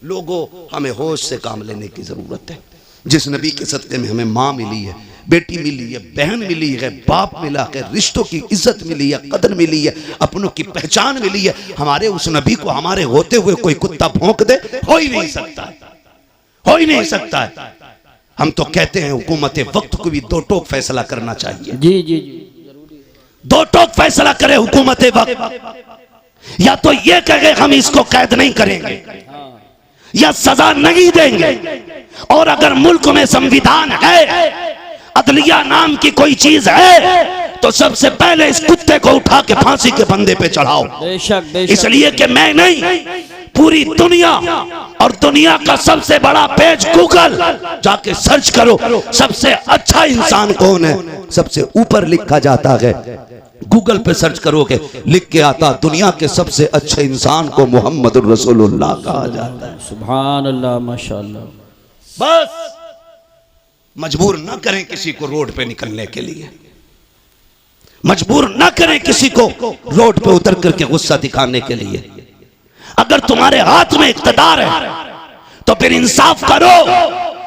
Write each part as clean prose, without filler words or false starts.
लोगों, हमें होश से काम लेने की जरूरत है। जिस नबी के सदक़े में हमें माँ मिली है, बेटी मिली है, बहन मिली है, बाप मिला है, रिश्तों की इज्जत मिली है, कदर मिली है, अपनों की पहचान मिली है, हमारे उस नबी को हमारे होते हुए कोई कुत्ता भौंक दे, हो ही नहीं सकता है, हो ही नहीं सकता है। हम तो कहते हैं हुकूमत वक्त को भी दो टोक फैसला करना चाहिए। जी जी जी, दो टोक फैसला करे हुकूमत वक्त, या तो ये कहे हम इसको कैद नहीं करेंगे या सजा नहीं देंगे, और अगर मुल्क में संविधान है, अदलिया नाम की कोई चीज है, तो सबसे पहले इस कुत्ते को उठा के फांसी के फंदे पे चढ़ाओ। बेशक बेशक। इसलिए कि मैं नहीं, पूरी दुनिया, और दुनिया का सबसे बड़ा पेज गूगल, जाके सर्च करो सबसे अच्छा इंसान कौन है, सबसे ऊपर लिखा जाता है। गूगल पे सर्च करोगे, लिख के आता दुनिया के सबसे अच्छे इंसान को मोहम्मद रसूलुल्लाह कहा जाता है। सुभान अल्लाह, माशाअल्लाह। बस मजबूर ना करें किसी को रोड पे निकलने के लिए, मजबूर ना करें किसी को रोड पे उतर करके गुस्सा दिखाने के लिए। अगर तुम्हारे हाथ में इख्तियार है तो फिर इंसाफ करो,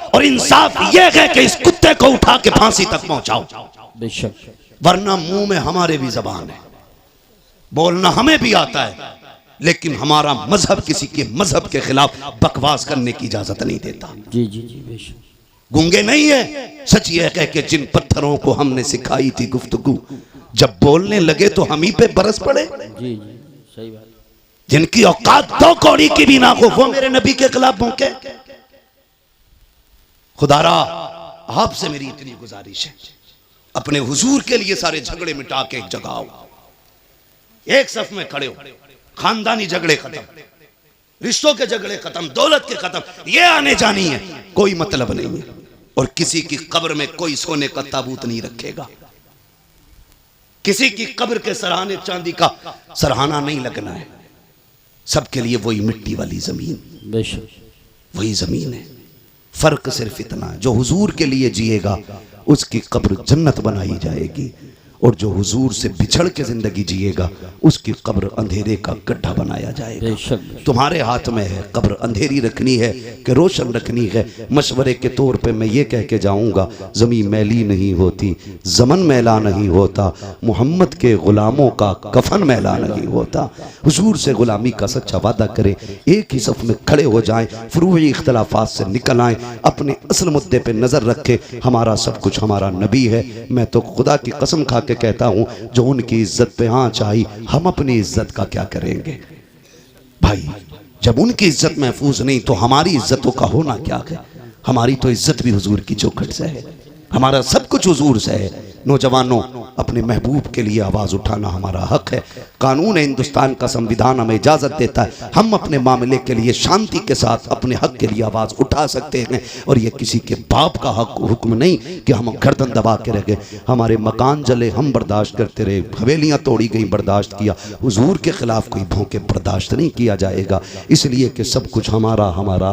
और इंसाफ यह है कि इस कुत्ते को उठा के फांसी तक पहुंचाओ। बेशक। वरना मुंह में हमारे भी जबान है, बोलना हमें भी आता है, लेकिन हमारा मजहब किसी के मजहब के खिलाफ बकवास करने की इजाजत नहीं देता। जी जी जी, बेशक। गूंगे नहीं है, सच ये कह के जिन पत्थरों को हमने सिखाई थी गुफ्तगू, जब बोलने लगे तो हम ही पे बरस पड़े। जी जी, सही बात। जिनकी औकात दो कौड़ी की भी ना हो, वो मेरे नबी के खिलाफ भौंके। खुदारा आपसे मेरी इतनी गुजारिश है, अपने हुजूर के लिए सारे झगड़े मिटा के एक जगह आओ, एक सफ में खड़े हो। खानदानी झगड़े खत्म, रिश्तों के झगड़े खत्म, दौलत के खत्म, ये आने जानी है, कोई मतलब नहीं है। और किसी की कब्र में कोई सोने का ताबूत नहीं रखेगा, किसी की कब्र के सराहने चांदी का सराहना नहीं लगना है। सबके लिए वही मिट्टी वाली जमीन, बेशक वही जमीन है। फर्क सिर्फ इतना, जो हुजूर के लिए जिएगा उसकी कब्र जन्नत बनाई जाएगी, और जो हुजूर से बिछड़ के जिंदगी जिएगा उसकी कब्र अंधेरे का गड्ढा बनाया जाएगा। तुम्हारे हाथ में है, कब्र अंधेरी रखनी है कि रोशन रखनी है। मशवरे के तौर पे मैं ये कह के जाऊंगा, ज़मीन मैली नहीं होती, ज़मन मैला नहीं होता, मोहम्मद के गुलामों का कफन मैला नहीं होता। हुजूर से गुलामी का सच्चा वादा करें, एक ही सफ में खड़े हो जाएं, फरूई इख्तलाफात से निकल आएं, अपने असल मुद्दे पे नज़र रखें। हमारा सब कुछ हमारा नबी है। मैं तो खुदा की कसम खा के कहता हूं, जो उनकी इज्जत पे आंच आई, हम अपनी इज्जत का क्या करेंगे भाई? जब उनकी इज्जत महफूज नहीं तो हमारी इज्जतों का होना क्या है? हमारी तो इज्जत भी हुजूर की चौखट से है, हमारा सब कुछ हुजूर से है। नौजवानों, अपने महबूब के लिए आवाज़ उठाना हमारा हक है। कानून हिंदुस्तान का, संविधान हमें इजाज़त देता है, हम अपने मामले के लिए शांति के साथ अपने हक के लिए आवाज़ उठा सकते हैं। और ये किसी के बाप का हक हुक्म नहीं कि हम गर्दन दबा के रह गए। हमारे मकान जले, हम बर्दाश्त करते रहे, हवेलियाँ तोड़ी गई, बर्दाश्त किया। हुजूर के खिलाफ कोई भौंके बर्दाश्त नहीं किया जाएगा, इसलिए कि सब कुछ हमारा हमारा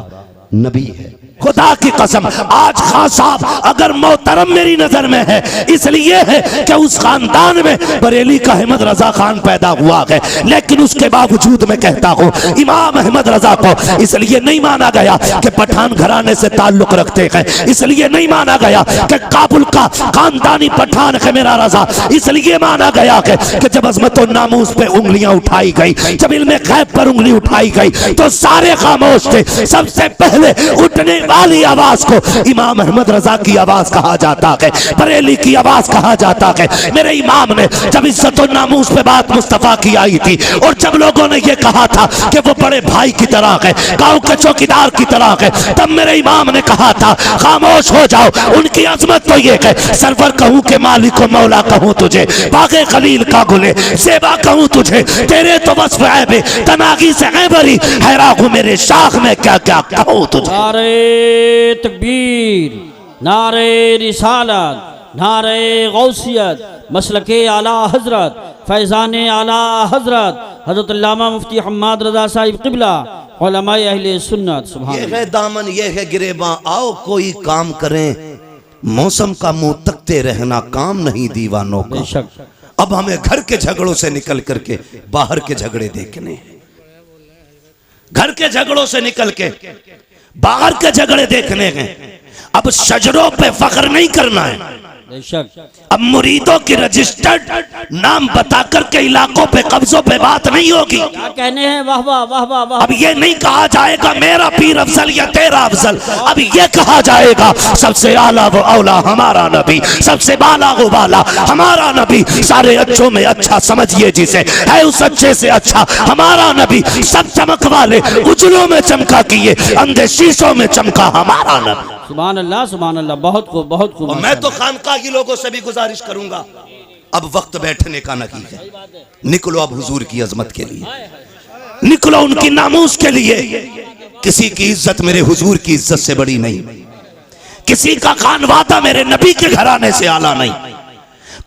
नबी है। खुदा की कसम, आज खान साहब अगर मोहतरम मेरी नजर में है, इसलिए है कि उस खानदान में बरेली का अहमद रजा खान पैदा हुआ है, लेकिन उसके बावजूद मैं कहता हूँ इमाम अहमद रजा को इसलिए नहीं माना गया कि पठान घराने से ताल्लुक रखते हैं, इसलिए नहीं माना गया कि काबुल का खानदानी पठान है मेरा रजा, इसलिए माना गया कि जब अजमत और नामूस पे उंगलियां उठाई गई, जब इल्मे गैब पर उंगली उठाई गई, तो सारे खामोश थे। सबसे पहले उठने वाली आवाज को इमाम अहमद रजा की आवाज कहा जाता है, बरेली की आवाज कहा जाता है। मेरे इमाम ने जब इज्जत और नामूस पे बात मुस्तफा की आई थी, और जब लोगों ने ये कहा था कि वो बड़े भाई की तरह है, गांव के चौकीदार की तरह है, तब मेरे इमाम ने कहा था खामोश हो जाओ। उनकी अजमत तो ये है, सरवर कहूं के मालिक को मौला कहूं तुझे, बागे खलील का गुले सेवा कहूं तुझे, तेरे तो बस ऐबे तनागी से ऐबरी हैरा हूं मेरे शाख में क्या क्या कहूं तुझे। नारे तकबीर, नारे रिसालत, नारे गौसियत, मसलके आला हजरत, फैज़ान आला हजरत हजरत अल्लामा मुफ्ती हम्माद रजा साहिब क़िबला, उलमाए अहले सुन्नत। सुभान ये है दामन, ये है गिरेबां, आओ कोई काम करें, मौसम का मुंह तकते रहना काम नहीं दीवानों का। अब हमें घर के झगड़ों से निकल करके बाहर के झगड़े देखने, घर के झगड़ों से निकल के बाहर के झगड़े देखने हैं। अब शजरों पे फख्र नहीं करना है, बेशक। अब मुरीदों की रजिस्टर्ड नाम बताकर के इलाकों पे कब्जों पे बात नहीं होगी। क्या कहने हैं, वाह वाह वाह वाह वाह। अब ये नहीं कहा जाएगा मेरा पीर अफजल या तेरा अफजल, अब ये कहा जाएगा सबसे आला वो औला हमारा नबी, सबसे बाला वो बाला हमारा नबी, सारे अच्छों में अच्छा समझिए जिसे, है उस अच्छे से अच्छा हमारा नबी, सब चमक वाले उजलों में चमका किए, अंधे शीशों में चमका हमारा नबी। सुभान अल्लाह सुभान अल्लाह, बहुत खूब बहुत खूब। और मैं तो खानका की लोगों से भी गुजारिश करूंगा, अब वक्त बैठने का नहीं है, निकलो अब हुजूर की अजमत के लिए, निकलो उनकी नामूस के लिए। किसी की इज्जत मेरे हुजूर की इज्जत से बड़ी नहीं, किसी का खानवादा मेरे नबी के घराने से आला नहीं,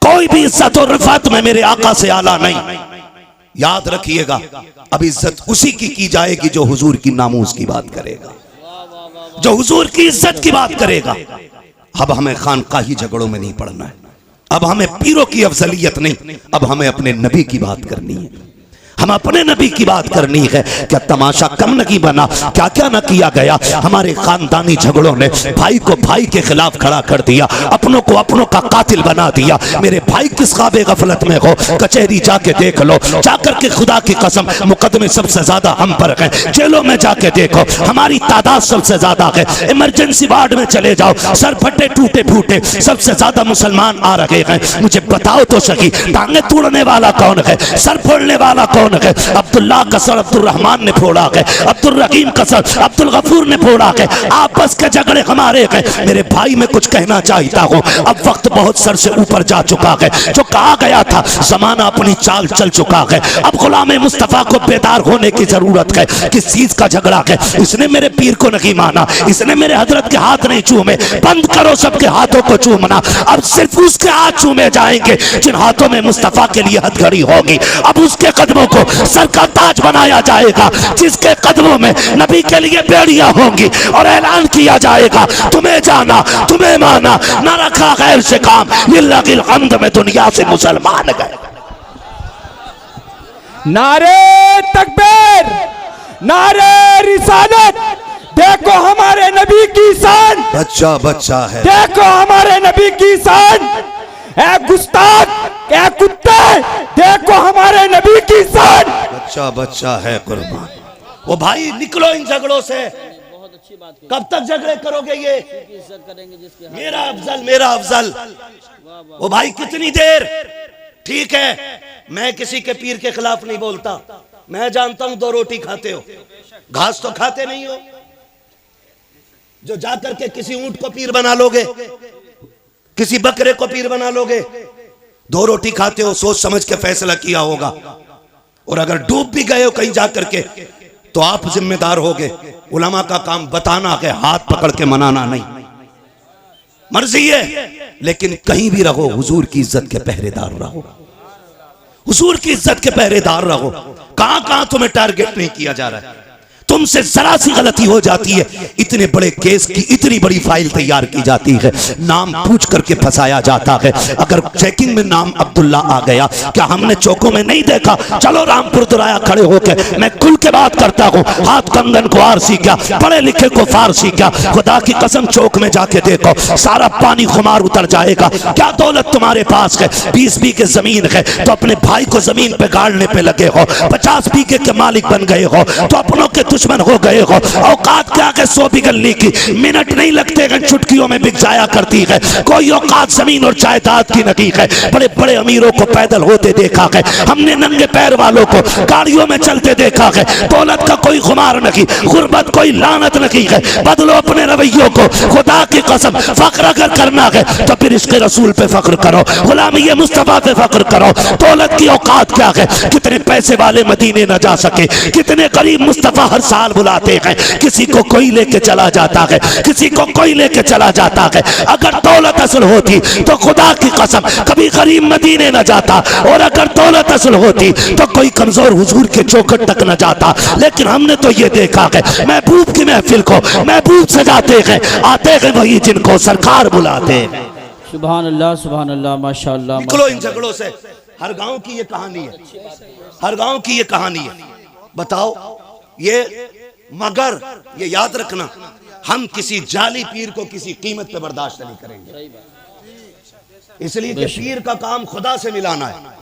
कोई भी इज्जत और रिफात में मेरे आका से आला नहीं। याद रखिएगा, अब इज्जत उसी की जाएगी जो हुजूर की नामूस की बात करेगा, जो हुजूर की इज्जत की बात करेगा। अब हमें खानकाही झगड़ों में नहीं पड़ना है, अब हमें पीरों की अफजलियत नहीं, अब हमें अपने नबी की बात करनी है, हम अपने नबी की बात करनी है। क्या तमाशा कम नहीं बना, क्या क्या न किया गया। हमारे खानदानी झगड़ों ने भाई को भाई के खिलाफ खड़ा कर दिया, अपनों को अपनों का कातिल बना दिया। मेरे भाई किस ख्वाबे गफलत में हो, कचहरी जाके देख लो, जाकर के खुदा की कसम मुकदमे सबसे ज्यादा हम पर हैं, जेलों में जाके देखो हमारी तादाद सबसे ज्यादा है। इमरजेंसी वार्ड में चले जाओ, सर फटे टूटे फूटे सबसे ज्यादा मुसलमान आ रहे हैं। मुझे बताओ तो सही, टांगे तोड़ने वाला कौन है, सर फोड़ने वाला कौन है? अब्दुल्लाह का सर अब्दुल रहमान ने फोड़ा है, अब्दुल रहीम का सर अब्दुल गफूर ने फोड़ा है। आपस के झगड़े हमारे हैं। मेरे भाई मैं कुछ कहना चाहता हूँ, अब वक्त बहुत सर से ऊपर जा चुका है। जो कहा गया था जमाना अपनी चाल चल चुका है। अब गुलाम मुस्तफा को बेदार होने की जरूरत है। किस चीज का झगड़ा है? इसने मेरे पीर को नहीं माना, इसने मेरे हजरत के हाथ नहीं चूमे। बंद करो सबके हाथों को चूमना, अब सिर्फ उसके हाथ चूमे जाएंगे जिन हाथों में मुस्तफा के लिए हथकड़ी होगी। अब उसके कदमों को सर का ताज बनाया जाएगा, जिसके कदमों में नबी के लिए बेड़ियां होंगी और ऐलान किया जाएगा तुम्हें जाना तुम्हें माना, न रखा गैर से काम, लिल्लाहिल हम्द में दुनिया से मुसलमान गए। नारे तकबीर, नारे रिसालत, देखो हमारे नबी की शान, बच्चा बच्चा है, देखो हमारे नबी की शान। ए गुस्ताख, ए कुत्ते, देखो हमारे नबी की शान। बच्चा बच्चा है कुर्बान। वो भाई निकलो इन झगड़ों से, कब तक झगड़े करोगे? ये मेरा अफजल मेरा अफजल, वो भाई कितनी देर? ठीक है, मैं किसी के पीर के खिलाफ नहीं बोलता, मैं जानता हूं दो रोटी खाते हो, घास तो खाते नहीं हो। जो जाकर के किसी ऊंट को पीर बना लोगे, किसी बकरे को पीर बना लोगे, दो रोटी खाते हो, सोच समझ के फैसला किया होगा। और अगर डूब भी गए हो कहीं जाकर के तो आप जिम्मेदार होगे। उलमा का काम बताना है, हाथ पकड़ के मनाना नहीं। मर्जी है, लेकिन कहीं भी रहो हुजूर की इज्जत के पहरेदार रहो, हुजूर की इज्जत के पहरेदार रहो। कहां कहां तुम्हें टारगेट नहीं किया जा रहा है, तुमसे जरा सी गलती हो जाती है, इतने बड़े केस की इतनी बड़ी फाइल तैयार की जाती है, नाम पूछ करके फंसाया जाता है। अगर चेकिंग में नाम अब्दुल्ला आ गया, क्या हमने चौकों में नहीं देखा? चलो रामपुर दुराया खड़े होकर, मैं खुल के बात करता हूँ, हाथ कंगन को आरसी क्या, पढ़े लिखे को फारसी क्या। खुदा की कसम चौक में जाके देखो, सारा पानी खुमार उतर जाएगा। क्या दौलत तुम्हारे पास है? 20 बीघे जमीन है तो अपने भाई को जमीन पे गाड़ने पे लगे हो, 50 बीघे के मालिक बन गए हो तो अपनों के दुश्मन हो गए हो। औकात क्या है 100 बिगलने की, मिनट नहीं लगते हैं, चुटकियों में बिक जाया करती है। कोई औकात जमीन और जायदाद की नहीं है। बड़े बड़े अमीरों को पैदल होते देखा है हमने, नंगे पैर वालों को गाड़ियों में चलते देखा है। दौलत का कोई खुमार नहीं, गुर्बत कोई लानत नहीं है। बदलो अपने रवैयों को, खुदा की कसम फख्र अगर करना है तो फिर इसके रसूल पे फख्र करो, गुलामी मुस्तफा पे फख्र करो। दौलत की औकात क्या है? कितने पैसे वाले मदीने न जा सके, कितने गरीब मुस्तफा हर साल बुलाते हैं, किसी को कोई लेके चला जाता है, किसी को कोई लेके चला जाता है। अगर दौलत असल होती तो खुदा की कसम कभी गरीब मदीने न जाता, और अगर दौलत असल होती तो कोई कमजोर हुजूर के चौखट तक न जाता। लेकिन हमने तो ये देखा है, महबूब की महफिल को महबूब सजाते हैं, आते हैं वही जिनको सरकार बुलाते हैं। सुभान अल्लाह माशाअल्लाह। निकलो इन झगड़ों से। हर गांव की ये कहानी है, हर गांव की ये कहानी है। बताओ ये मगर ये याद रखना, हम किसी जाली पीर को किसी कीमत पे बर्दाश्त नहीं करेंगे, इसलिए कि पीर का काम खुदा से मिलाना है।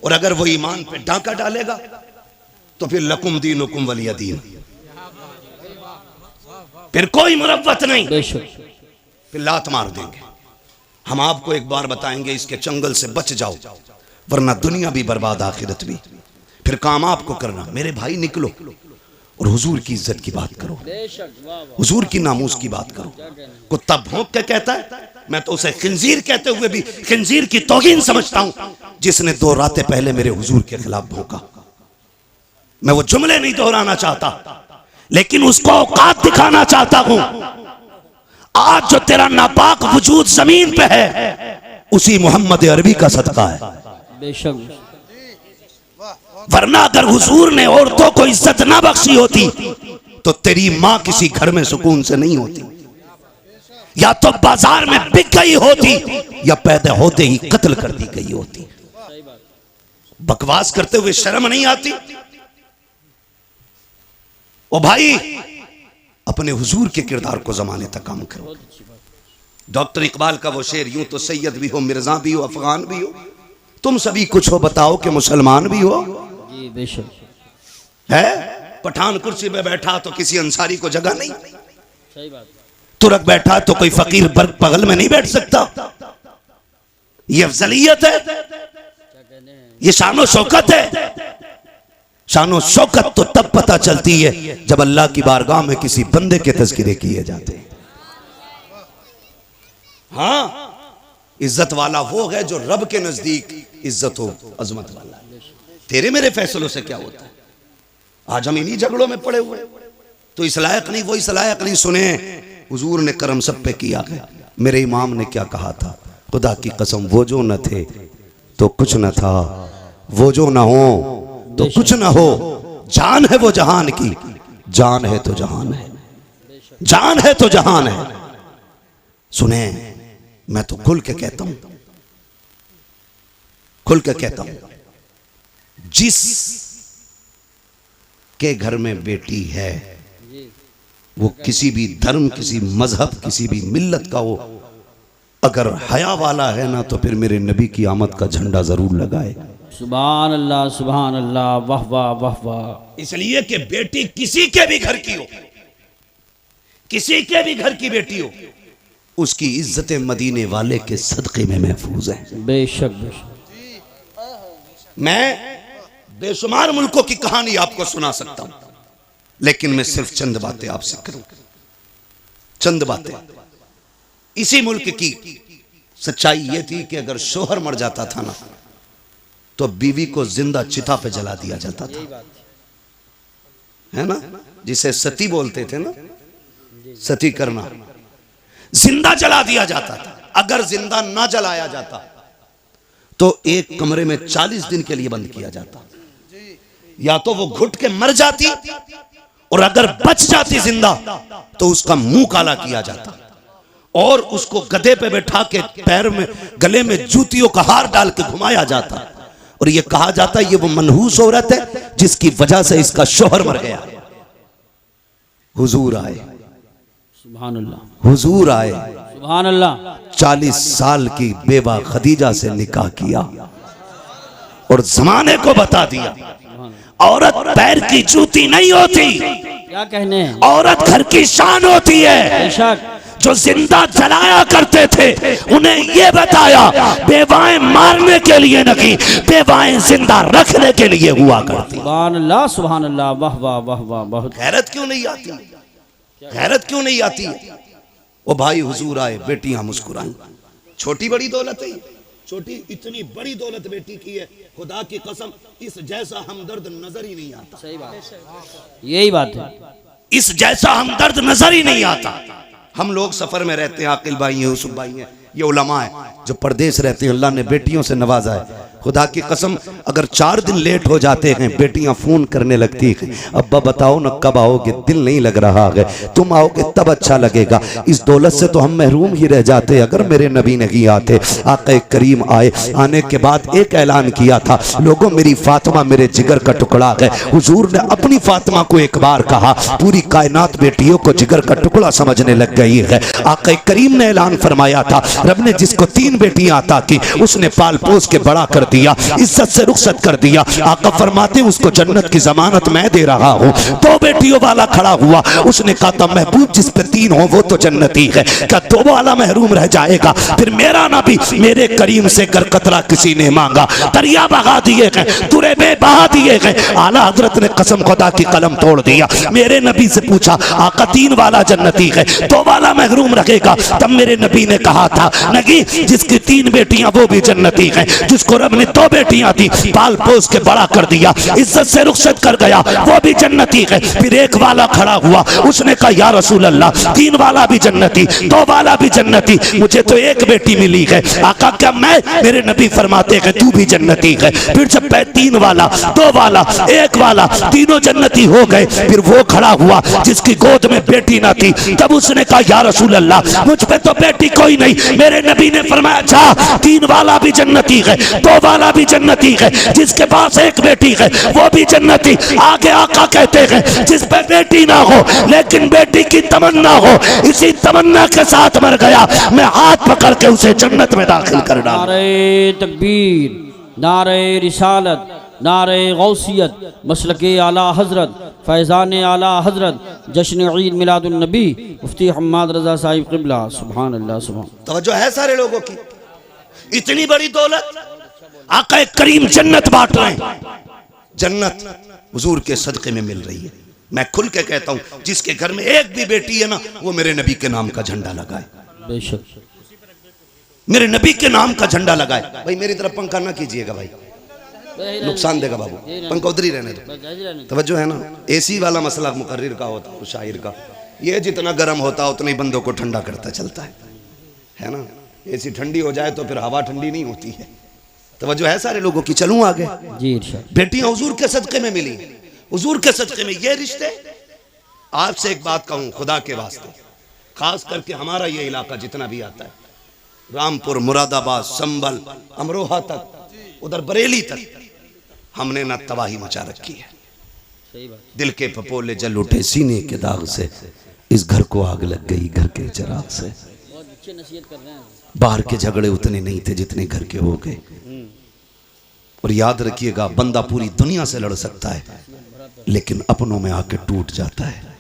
और अगर वो ईमान पे डाका डालेगा तो फिर लकुम दीन हुकुम वलिया दीन, फिर कोई मुरव्वत नहीं, फिर लात मार देंगे। हम आपको एक बार बताएंगे इसके चंगल से बच जाओ, वरना दुनिया भी बर्बाद आखिरत भी। फिर काम आपको करना। मेरे भाई निकलो और हुजूर की इज्जत की बात करो, हुजूर की नामूस की बात करो। कुत्ता भौंक के कहता है, मैं तो उसे खिंजीर कहते हुए भी खिंजीर की तौहीन समझता हूं जिसने 2 रातें पहले मेरे हुजूर के खिलाफ भौंका। मैं वो जुमले नहीं दोहराना चाहता, लेकिन उसको औकात दिखाना चाहता हूं। आज जो तेरा नापाक वजूद जमीन पे है उसी मोहम्मद अरबी का सदका है। बेशक, वरना अगर हुजूर ने औरतों को इज्जत ना बख्शी होती तो तेरी मां किसी घर में सुकून से नहीं होती, या तो बाजार में बिक गई होती या पैदा होते ही कत्ल कर दी गई होती। बकवास करते हुए शर्म नहीं आती? ओ भाई, अपने हुजूर के किरदार को जमाने तक काम करो। डॉक्टर इकबाल का वो शेर, यूं तो सैयद भी हो, मिर्जा भी हो, अफगान भी हो, तुम सभी कुछ हो, बताओ कि मुसलमान भी हो। जी बेशक है पठान कुर्सी पे बैठा तो किसी अंसारी को जगह नहीं, सही बात। तुरक बैठा तो कोई फकीर बर्ग बगल में नहीं बैठ सकता। ये अफजलियत है, ये शानो शौकत है। शानो शौकत तो तब पता चलती है जब अल्लाह की बारगाह में किसी बंदे के तज़किरे किए जाते हैं। हाँ, इज्जत वाला वो है जो रब के नजदीक इज्जत हो, अजमत वाला। तेरे मेरे फैसलों से क्या होता है? आज हम इन्हीं झगड़ों में पड़े हुए, तो इस लायक नहीं, वो इस लायक नहीं। सुने, हुजूर ने करम सब पे किया है। मेरे इमाम ने क्या कहा था? खुदा की कसम, वो जो न थे तो कुछ न था, वो जो न हो तो कुछ न हो। जान है वो जहान की, जान है तो जहान है, जान है तो जहान है। सुने, मैं तो खुल के कहता हूं, खुल के कहता हूं, जिस के घर में बेटी है वो किसी भी धर्म, किसी मजहब, किसी भी मिल्लत का हो, अगर हया वाला है ना तो फिर मेरे नबी की आमद का झंडा जरूर लगाए। सुभान अल्लाह, सुभान अल्लाह, वाह वाह वाह वाह। इसलिए कि बेटी किसी के भी घर की हो, किसी के भी घर की बेटी हो, उसकी इज्जत मदीने वाले के सदक़े में महफूज है। बेशक बेशक। मैं बेशुमार मुल्कों की कहानी आपको सुना सकता हूं, लेकिन मैं सिर्फ चंद बातें आपसे करूं, चंद बातें। इसी मुल्क की सच्चाई यह थी कि अगर शोहर मर जाता था ना तो बीवी को जिंदा चिता पे जला दिया जाता था, है ना, जिसे सती बोलते थे ना, सती करना, जिंदा जला दिया जाता था। अगर जिंदा ना जलाया जाता तो एक कमरे में 40 दिन के लिए बंद किया जाता। या तो वो घुट के मर जाती, और अगर बच जाती जिंदा तो उसका मुंह काला किया जाता और उसको गधे पे बैठा के पैर में, गले में जूतियों का हार डाल के घुमाया जाता। और ये कहा जाता ये वो मनहूस औरत है जिसकी वजह से इसका शोहर मर गया। हुजूर आए, सुभान अल्लाह, हुजूर आए, सुभान अल्लाह। 40 साल की बेवा खदीजा से निकाह किया और जमाने को बता दिया औरत पैर की जूती नहीं होती, क्या कहने हैं? औरत घर की शान होती है। बेशक। जो जिंदा जलाया करते थे उन्हें यह बताया बेवाएं मारने के लिए नहीं, बेवाएं जिंदा रखने के लिए हुआ करती। सुभान अल्लाह, सुभान अल्लाह, वाह वाह वाह वाह। बहुत गैरत क्यों नहीं आती? गैरत क्यों नहीं आती? ओ भाई, हुजूर आए, बेटियां मुस्कुराई। छोटी बड़ी दौलत है, छोटी इतनी बड़ी दौलत बेटी की है, खुदा की कसम इस जैसा हमदर्द नजर ही नहीं आता। सही बात, यही बात है। इस जैसा हमदर्द नजर ही नहीं आता। हम लोग सफर में रहते हैं, आकिल भाई हैं, यूसुफ भाई हैं, ये उलमा है जो परदेश रहते हैं, अल्लाह ने बेटियों से नवाजा है। खुदा की कसम अगर 4 दिन लेट हो जाते हैं बेटियां फोन करने लगती हैं, अब्बा बताओ ना कब आओगे, दिल नहीं लग रहा है, तुम आओगे तब अच्छा लगेगा। इस दौलत से तो हम महरूम ही रह जाते अगर मेरे नबी नहीं आते। आका करीम आए, आने के बाद एक ऐलान किया था, लोगों मेरी फातिमा मेरे जिगर का टुकड़ा है। हुजूर ने अपनी फातिमा को एक बार कहा, पूरी कायनात बेटियों को जिगर का टुकड़ा समझने लग गई है। आका करीम ने ऐलान फरमाया था, रब ने जिसको 3 बेटियां अता की उसने पाल पोस के बड़ा कर दिया, इज्जत से रुखसत कर दिया। आका फरमाते उसको जन्नत की जमानत मैं दे रहा हूँ। 2 बेटियों वाला खड़ा हुआ, उसने कहा था महबूब जिस पे 3 हो वो तो जन्नती है, क्या 2 वाला महरूम रह जाएगा? फिर मेरा नबी मेरे करीम से कर कतरा किसी ने मांगा, दरिया बहा दिए गए, तुरे में बहा दिए गए। आला हजरत ने कसम खुदा की कलम तोड़ दिया। मेरे नबी से पूछा आका 3 वाला जन्नती है, 2 वाला महरूम रखेगा? तब मेरे नबी ने कहा था नहीं, जिसकी 3 बेटियां वो भी जन्नती है, जिसको रब ने 2 बेटियां दी, पाल पोस के बड़ा कर दिया, इज्जत से रुखसत कर गया, वो भी जन्नती है। फिर एक वाला खड़ा हुआ, उसने कहा या रसूल अल्लाह 3 वाला भी जन्नती, 2 वाला भी जन्नती, मुझे तो एक बेटी मिली है। आका क्या मैं? मेरे नबी फरमाते हैं तू भी जन्नती है। फिर जब 3 वाला, 2 वाला, 1 वाला, तीनों जन्नती हो गए, फिर वो खड़ा हुआ जिसकी गोद में बेटी ना थी, तब उसने कहा या रसूल अल्लाह मुझ पे तो बेटी कोई नहीं। मेरे नबी ने फरमाया अच्छा 3 वाला भी जन्नती है, 2 वाला भी जन्नती है, जिसके पास एक बेटी है वो भी जन्नती। आगे आका कहते हैं जिस पे बेटी ना हो लेकिन बेटी की तमन्ना हो, इसी तमन्ना के साथ मर गया, मैं हाथ पकड़ के उसे जन्नत में दाखिल कर डालूं। नारे तकबीर, नारे रिसालत, नारे गौसियत, मसलके आला हजरत, फैज़ान आला हजरत, जश्न ईद मिलादुन नबी मुफ्ती हम्माद रज़ा साहिब क़िबला। सुभान अल्लाह, सुभान। तवज्जो है सारे लोगों की? इतनी बड़ी दौलत आका करीम जन्नत बांट रहे हैं, जन्नत हुजूर के सदक़े में मिल रही है। मैं खुल के कहता हूं जिसके घर में एक भी बेटी है ना, वो मेरे नबी के नाम का झंडा लगाए, बेशक मेरे नबी के नाम का झंडा लगाए। भाई मेरी तरफ पंखा ना कीजिएगा भाई, नुकसान देगा बाबू, पंखा उधर ही रहने दो। तवज्जो है ना? एसी वाला मसला मुकर्रिर का होता है, शायर का, ये जितना गर्म होता उतना ही बंदों को ठंडा करता चलता है ना? एसी ठंडी हो जाए तो फिर हवा ठंडी नहीं होती है। तवज्जो है सारे लोगों की? चलूं आगे जी इरशाद। बेटियां हुजूर के सदक़े में मिली, हुजूर के सदक़े में ये रिश्ते। आपसे एक बात कहूं खुदा के वास्ते, खास करके हमारा ये इलाका जितना भी आता है, रामपुर, मुरादाबाद, संभल, अमरोहा तक, उधर बरेली तक, हमने ना तबाही मचा रखी है। सही बात। दिल के पपोले जल उठे सीने के दाग से, इस घर को आग लग गई घर के चिराग से। बहुत अच्छी नसीहत कर रहे हैं। बाहर के झगड़े उतने नहीं थे जितने घर के हो गए। और याद रखिएगा बंदा पूरी दुनिया से लड़ सकता है लेकिन अपनों में आके टूट जाता है,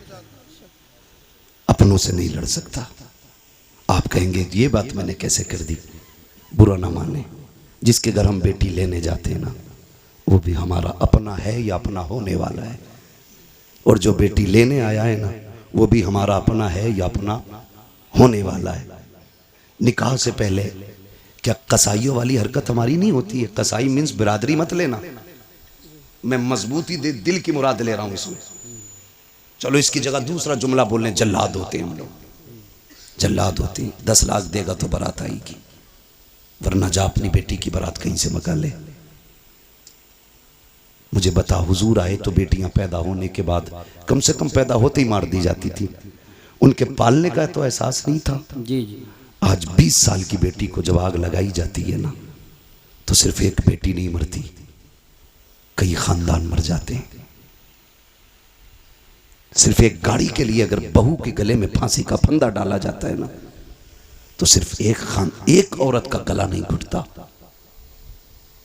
अपनों से नहीं लड़ सकता। आप कहेंगे ये बात मैंने कैसे कर दी? बुरा ना माने, जिसके घर हम बेटी लेने जाते हैं ना, वो भी हमारा अपना है या अपना होने वाला है, और जो बेटी लेने आया है ना, वो भी हमारा अपना है या अपना होने वाला है। निकाह से पहले क्या कसाईयों वाली हरकत हमारी नहीं होती है? कसाई मीन्स बिरादरी मत लेना, मैं मजबूती दे दिल की मुराद ले रहा हूं इसमें। चलो इसकी जगह दूसरा जुमला बोलने, जल्लाद होते हैं हम लोग, जल्लाद होते हैं। 10 लाख देगा तो बारात आएगी, वरना जा अपनी बेटी की बारात कहीं से मंगा ले। मुझे बता, हुजूर आए तो बेटियां पैदा होने के बाद कम से कम पैदा होते ही मार दी जाती थी, उनके पालने का तो एहसास नहीं था। जी जी। आज 20 साल की बेटी को जब आग लगाई जाती है ना, तो सिर्फ एक बेटी नहीं मरती, कई खानदान मर जाते हैं। सिर्फ एक गाड़ी के लिए अगर बहू के गले में फांसी का फंदा डाला जाता है ना, तो सिर्फ एक औरत का गला नहीं घुटता,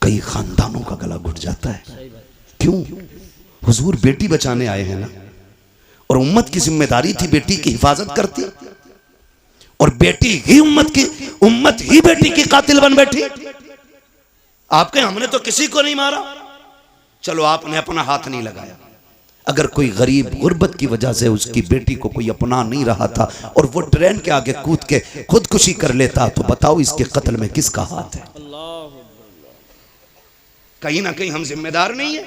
कई खानदानों का गला घुट जाता है। क्यों? हुजूर बेटी बचाने आए हैं ना, और उम्मत की जिम्मेदारी थी बेटी की हिफाजत करती, और बेटी ही उम्मत ही बेटी की कातिल बन बैठी। आपके हमने तो किसी को नहीं मारा, चलो आपने अपना हाथ नहीं लगाया। अगर कोई गरीब गुर्बत की वजह से उसकी बेटी को कोई अपना नहीं रहा था और वो ट्रेन के आगे कूद के खुदकुशी कर लेता, तो बताओ इसके कत्ल में किसका हाथ है? कहीं ना कहीं हम जिम्मेदार नहीं है।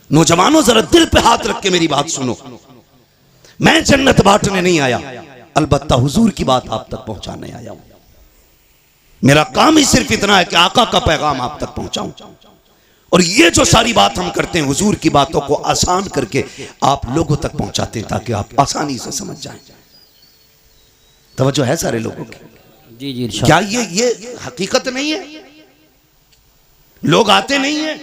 नौजवानों जरा दिल पे हाथ रख के मेरी बात सुनो, मैं जन्नत बांटने नहीं आया, अलबत्ता हुजूर की बात आप तक पहुंचाने आया हूं। मेरा काम ही सिर्फ इतना है कि आका का पैगाम आप तक पहुंचाऊं। और ये जो सारी बात हम करते हैं हुजूर की बातों को आसान करके आप लोगों तक पहुंचाते हैं ताकि आप आसानी से समझ जाएं। तवज्जो है सारे लोगों की? जी जी इरशाद। क्या ये हकीकत नहीं है? लोग आते नहीं है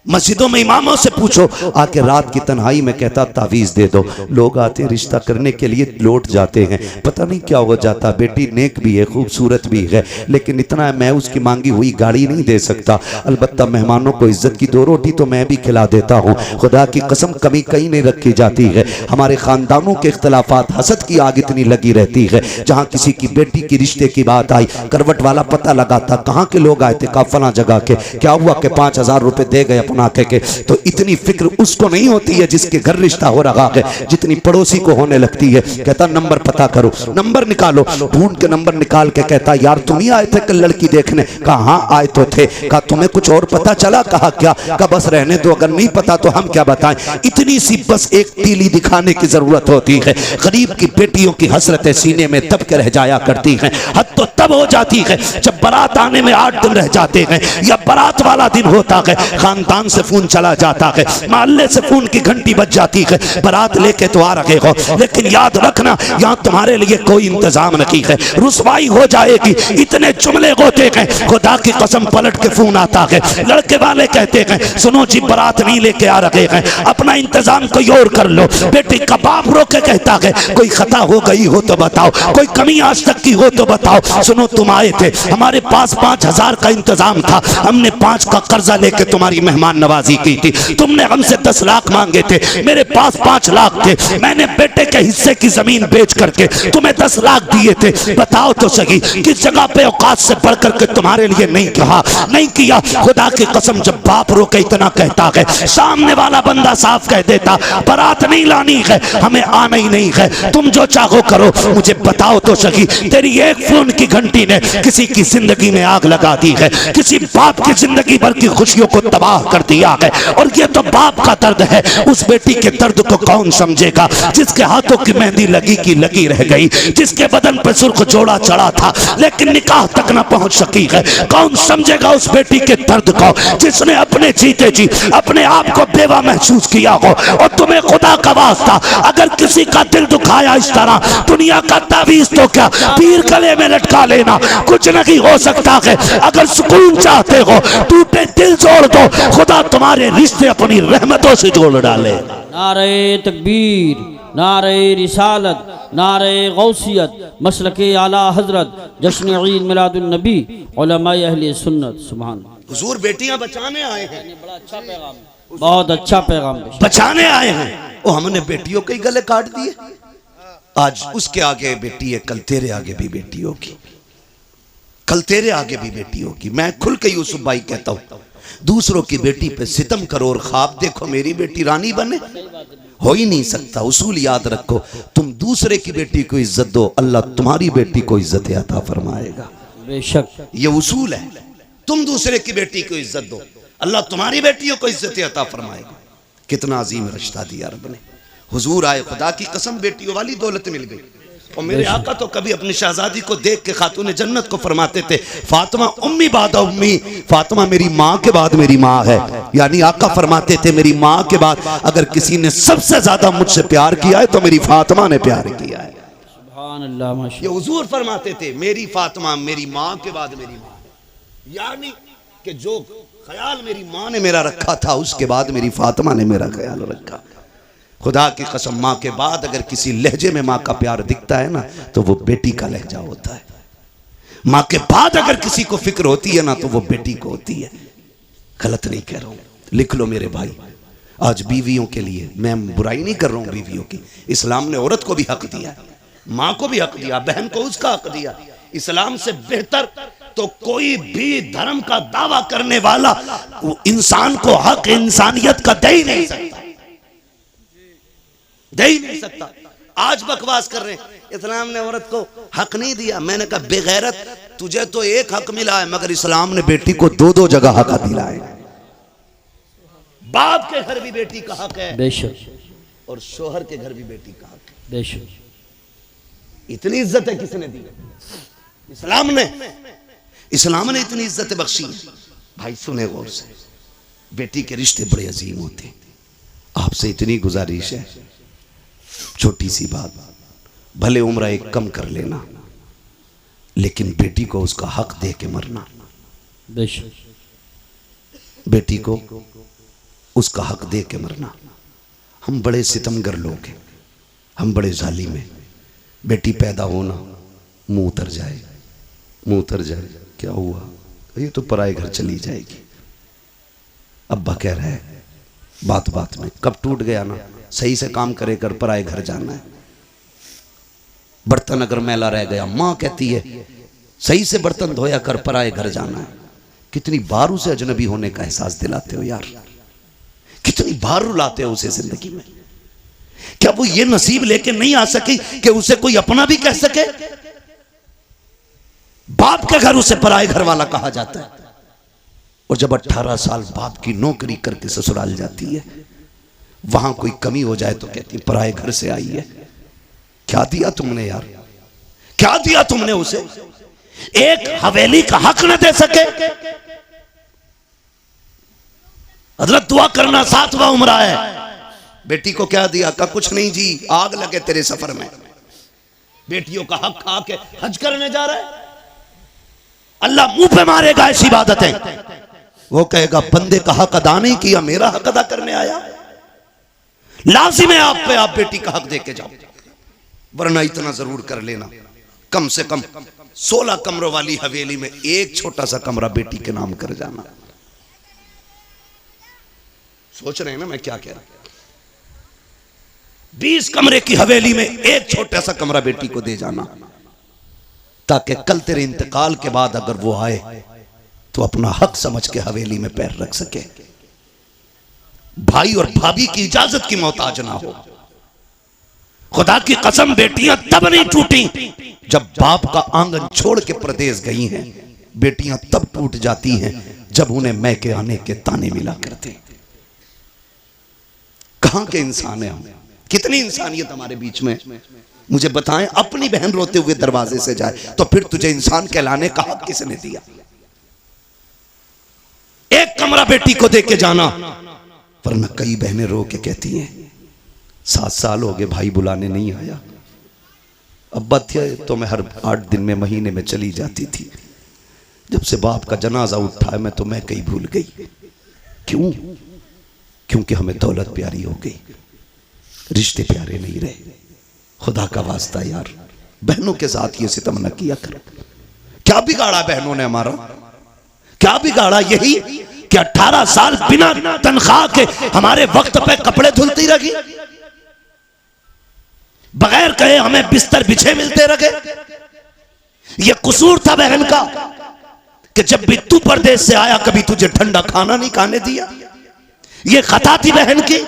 मस्जिदों में, इमामों से पूछो आके रात की तन्हाई में कहता तावीज दे दो। लोग आते रिश्ता करने के लिए लौट जाते हैं, पता नहीं क्या हो जाता। बेटी नेक भी है, खूबसूरत भी है, लेकिन इतना है मैं उसकी मांगी हुई गाड़ी नहीं दे सकता। अलबत्ता मेहमानों को इज्जत की 2 रोटी तो मैं भी खिला देता हूँ। खुदा की कसम कमी कहीं नहीं रखी जाती है। हमारे खानदानों के इख्तलाफात, हसद की आग इतनी लगी रहती है। जहाँ किसी की बेटी की रिश्ते की बात आई, करवट वाला पता लगाता कहाँ के लोग आए थे, कहा फला जगह के। क्या हुआ कि 5000 रुपए दे गए अपना के। तो इतनी फिक्र उसको नहीं होती है जिसके घर रिश्ता हो रहा है, जितनी पड़ोसी को होने लगती है। कहता नंबर पता करो, नंबर निकालो। ढूंढ के नंबर निकाल के कहता यार तुम ही आए थे कल लड़की देखने? कहा हाँ आए तो थे। कहा तुम्हें कुछ और पता चला? कहा क्या? कहा बस रहने दो, अगर नहीं पता तो हम क्या बताएं। इतनी सी बस एक तीली दिखाने की जरूरत होती है। गरीब की बेटियों की हसरतें सीने में दब के रह जाया करती हैं। हद तो तब हो जाती है जब बारात आने में 8 दिन रह जाते हैं, या बारात वाला दिन होता है, खानदान से फोन चला जाता है, मोहल्ले से फोन की घंटी बज जाती है, बारात लेके तो आ रहे हो, लेकिन याद रखना यहाँ तुम्हारे लिए कोई इंतजाम नहीं है, रुसवाई हो जाएगी। इतने जुमले होते हैं, खुदा की कसम पलट के फोन आता है, लड़के वाले कहते हैं सुनो जी बारात नहीं लेके आ रहे हैं, अपना इंतजाम कोई और कर लो। बेटी का बाप रो के कहता है कोई खता हो गई हो तो बताओ, कोई कमी आज तक की हो तो बताओ। सुनो तुम आए थे, हमारे पास 5000 का इंतजाम था, हमने 5 का कर्जा लेके तुम्हारी मेहमान नवाजी की थी। तुमने हमसे 10 लाख मांगे थे, मेरे पास 5 लाख थे, मैंने बेटे के हिस्से की जमीन बेच करके तुम्हें 10 लाख दिए थे। बताओ तो सही किस जगह पे औकात से बढ़ करके तुम्हारे लिए नहीं कहा, नहीं किया। खुदा की कसम जब बाप रो के इतना कहता है, सामने वाला बंदा साफ कह देता बारात नहीं लानी है, हमें आना ही नहीं है, तुम जो चाहो करो। मुझे बताओ तो सही तेरी एक फोन की घंटी ने किसी की जिंदगी में आग लगा दी है, किसी बाप की जिंदगी भर की खुशियों को तबाह कर दिया है। और ये तो बाप का दर्द है, उस बेटी के दर्द को कौन समझेगा जिसके हाथों की मेहंदी लगी की लगी रह गई, जिसके बदन पर सुर्ख जोड़ा चढ़ा था लेकिन निकाह तक न पहुंच सकी है। कौन समझेगा उस बेटी के दर्द को जिसने अपने जीते जी अपने आप को बेवा महसूस किया हो। और तुम्हें खुदा का वास्ता अगर किसी का दिल दुखाया इस तरह, दुनिया का तावीज तो क्या पीर गले में लटका लेना, कुछ नहीं हो सकता है। अगर सुकून चाहते हो टूटे दिल जोड़ दो, खुदा तुम्हारे रिश्ते अपनी रहमतों से जोड़ डाले। नारे तकबीर, नारे रिसालत, नारे गौसियत, मसलके आला हजरत, जश्न ईद मिलादुन नबी, उलमाए अहले सुन्नत। सुभान हुजूर बेटियां बचाने आए हैं, बड़ा अच्छा पैगाम, बहुत अच्छा पैगाम बचाने आए हैं। वो हमने बेटियों के गले काट दिए। आज उसके आगे बेटी है, कल तेरे आगे भी बेटी होगी, कल तेरे आगे भी बेटी होगी। मैं खुल के यूसुफ भाई कहता हूं, दूसरों की बेटी पे सितम करो और ख्वाब देखो मेरी बेटी रानी बने, हो ही नहीं सकता। उसूल याद रखो, तुम दूसरे की बेटी को इज्जत दो, अल्लाह तुम्हारी बेटी को इज्जत अता फरमाएगा। बेशक ये उसूल है। तुम दूसरे की बेटी को इज्जत दो, अल्लाह तुम्हारी बेटियों को इज्जत अता फरमाएगा। कितना अजीम रिश्ता दिया रब ने। हुजूर आए, खुदा की कसम बेटियों वाली दौलत मिल गई। और मेरे आका तो कभी अपनी शहजादी को देख के खातून जन्नत को फरमाते थे फातिमा उम्मी बाद उम्मी, फातिमा मेरी माँ के बाद मेरी माँ है। यानी आका फरमाते थे मेरी माँ के बाद अगर किसी ने सबसे ज्यादा मुझसे प्यार किया है तो मेरी फातिमा ने प्यार किया है। सुभान अल्लाह माशाअल्लाह। ये हुजूर फरमाते थे मेरी फातिमा मेरी माँ के बाद मेरी माँ, यानी कि जो ख्याल मेरी माँ ने मेरा रखा था उसके बाद मेरी फातिमा ने मेरा ख्याल रखा। खुदा की कसम माँ के बाद अगर किसी लहजे में माँ का प्यार दिखता है ना तो वो बेटी का लहजा होता है। माँ के बाद अगर किसी को फिक्र होती है ना तो वो बेटी को होती है। गलत नहीं कह रहा हूँ, लिख लो मेरे भाई। आज बीवियों के लिए मैं बुराई नहीं कर रहा हूँ बीवियों की, इस्लाम ने औरत को भी हक दिया, माँ को भी हक दिया, बहन को उसका हक दिया। इस्लाम से बेहतर तो कोई भी धर्म का दावा करने वाला इंसान को हक इंसानियत का दे ही नहीं सकता, दे ही नहीं सकता। आज बकवास कर रहे हैं इस्लाम ने औरत को हक नहीं दिया। मैंने कहा बेगैरत, तुझे तो एक हक मिला है मगर इस्लाम ने बेटी को 2-2 जगह हक दिला है। बाप के घर भी बेटी का हक है बेशक, और शोहर के घर भी बेटी का हक है। बेशक इतनी इज्जत है किसने दी? इस्लाम ने। इस्लाम ने इतनी इज्जत बख्शी है। भाई सुने गौर से, बेटी के रिश्ते बड़े अजीम होते हैं। आपसे इतनी गुजारिश है, छोटी सी बात, भले उम्र एक कम कर लेना, लेकिन बेटी को उसका हक दे के मरना। बेटी को उसका हक दे के मरना। हम बड़े सितमगर लोग हैं, हम बड़े जालिम हैं। बेटी पैदा होना, मुंह उतर जाए, मुंह उतर जाए, क्या हुआ, ये तो पराए घर चली जाएगी। अब्बा कह रहा है बात बात में, कब टूट गया ना, सही से काम करे कर, पराए घर जाना है। बर्तन अगर मैला रह गया, माँ कहती है सही से बर्तन धोया कर, पराए घर जाना है। कितनी बार उसे अजनबी होने का एहसास दिलाते हो यार, कितनी बार रुलाते हो उसे जिंदगी में। क्या वो ये नसीब लेके नहीं आ सकी कि उसे कोई अपना भी कह सके? बाप के घर उसे पराए घर वाला कहा जाता है। और जब 18 साल बाप की नौकरी करके ससुराल जाती है, वहां कोई कमी हो जाए तो कहती है पराए घर से आई है। क्या दिया तुमने यार, क्या दिया तुमने उसे? एक हवेली का हक न दे सके। हजरत दुआ करना 7वां उम्रा है। बेटी को क्या दिया? का कुछ नहीं जी, आग लगे तेरे सफर में। बेटियों का हक खा के हज करने जा रहा है, अल्लाह मुंह पे मारेगा ऐसी इबादतें। वो कहेगा बंदे का हक अदा नहीं किया, मेरा हक अदा करने आया। लाजिम है आप पे, आप बेटी का हक दे के जाओ, वरना इतना जरूर कर लेना, कम से कम 16 कमरों वाली हवेली में एक छोटा सा कमरा बेटी के नाम कर जाना। सोच रहे हैं ना मैं क्या कह रहा हूं? 20 कमरे की हवेली में एक छोटा सा कमरा बेटी को दे जाना, ताकि कल तेरे इंतकाल के बाद अगर वो आए तो अपना हक समझ के हवेली में पैर रख सके। भाई और भाभी की इजाजत की मोहताज ना हो। खुदा की कसम, बेटियां तब नहीं टूटी जब बाप का आंगन छोड़ के प्रदेश गई हैं। बेटियां तब टूट जाती हैं जब उन्हें मैके आने के ताने मिला करते। कहां के इंसान है हम? कितनी इंसानियत हमारे बीच में? मुझे बताएं, अपनी बहन रोते हुए दरवाजे से जाए तो फिर तुझे इंसान कहलाने का हक किसने दिया? एक कमरा बेटी को दे के जाना, वरना कई बहनें रो के कहती हैं 7 साल हो गए भाई बुलाने नहीं आया। अब्बा थे तो मैं हर 8 दिन में, महीने में चली जाती थी। जब से बाप का जनाजा उठा है मैं तो मैं कहीं भूल गई। क्यों? क्योंकि हमें दौलत प्यारी हो गई, रिश्ते प्यारे नहीं रहे। खुदा का वास्ता यार, बहनों के साथ ये सितम न किया कर। क्या बिगाड़ा बहनों ने हमारा? क्या बिगाड़ा? यही कि 18 साल बिना तनख्वाह के हमारे वक्त पे कपड़े धुलती रही, बगैर कहे हमें बिस्तर बिछे मिलते रहे। ये कसूर था बहन का कि जब भी तू परदेश से आया कभी तुझे ठंडा खाना नहीं खाने दिया। ये खता थी बहन की।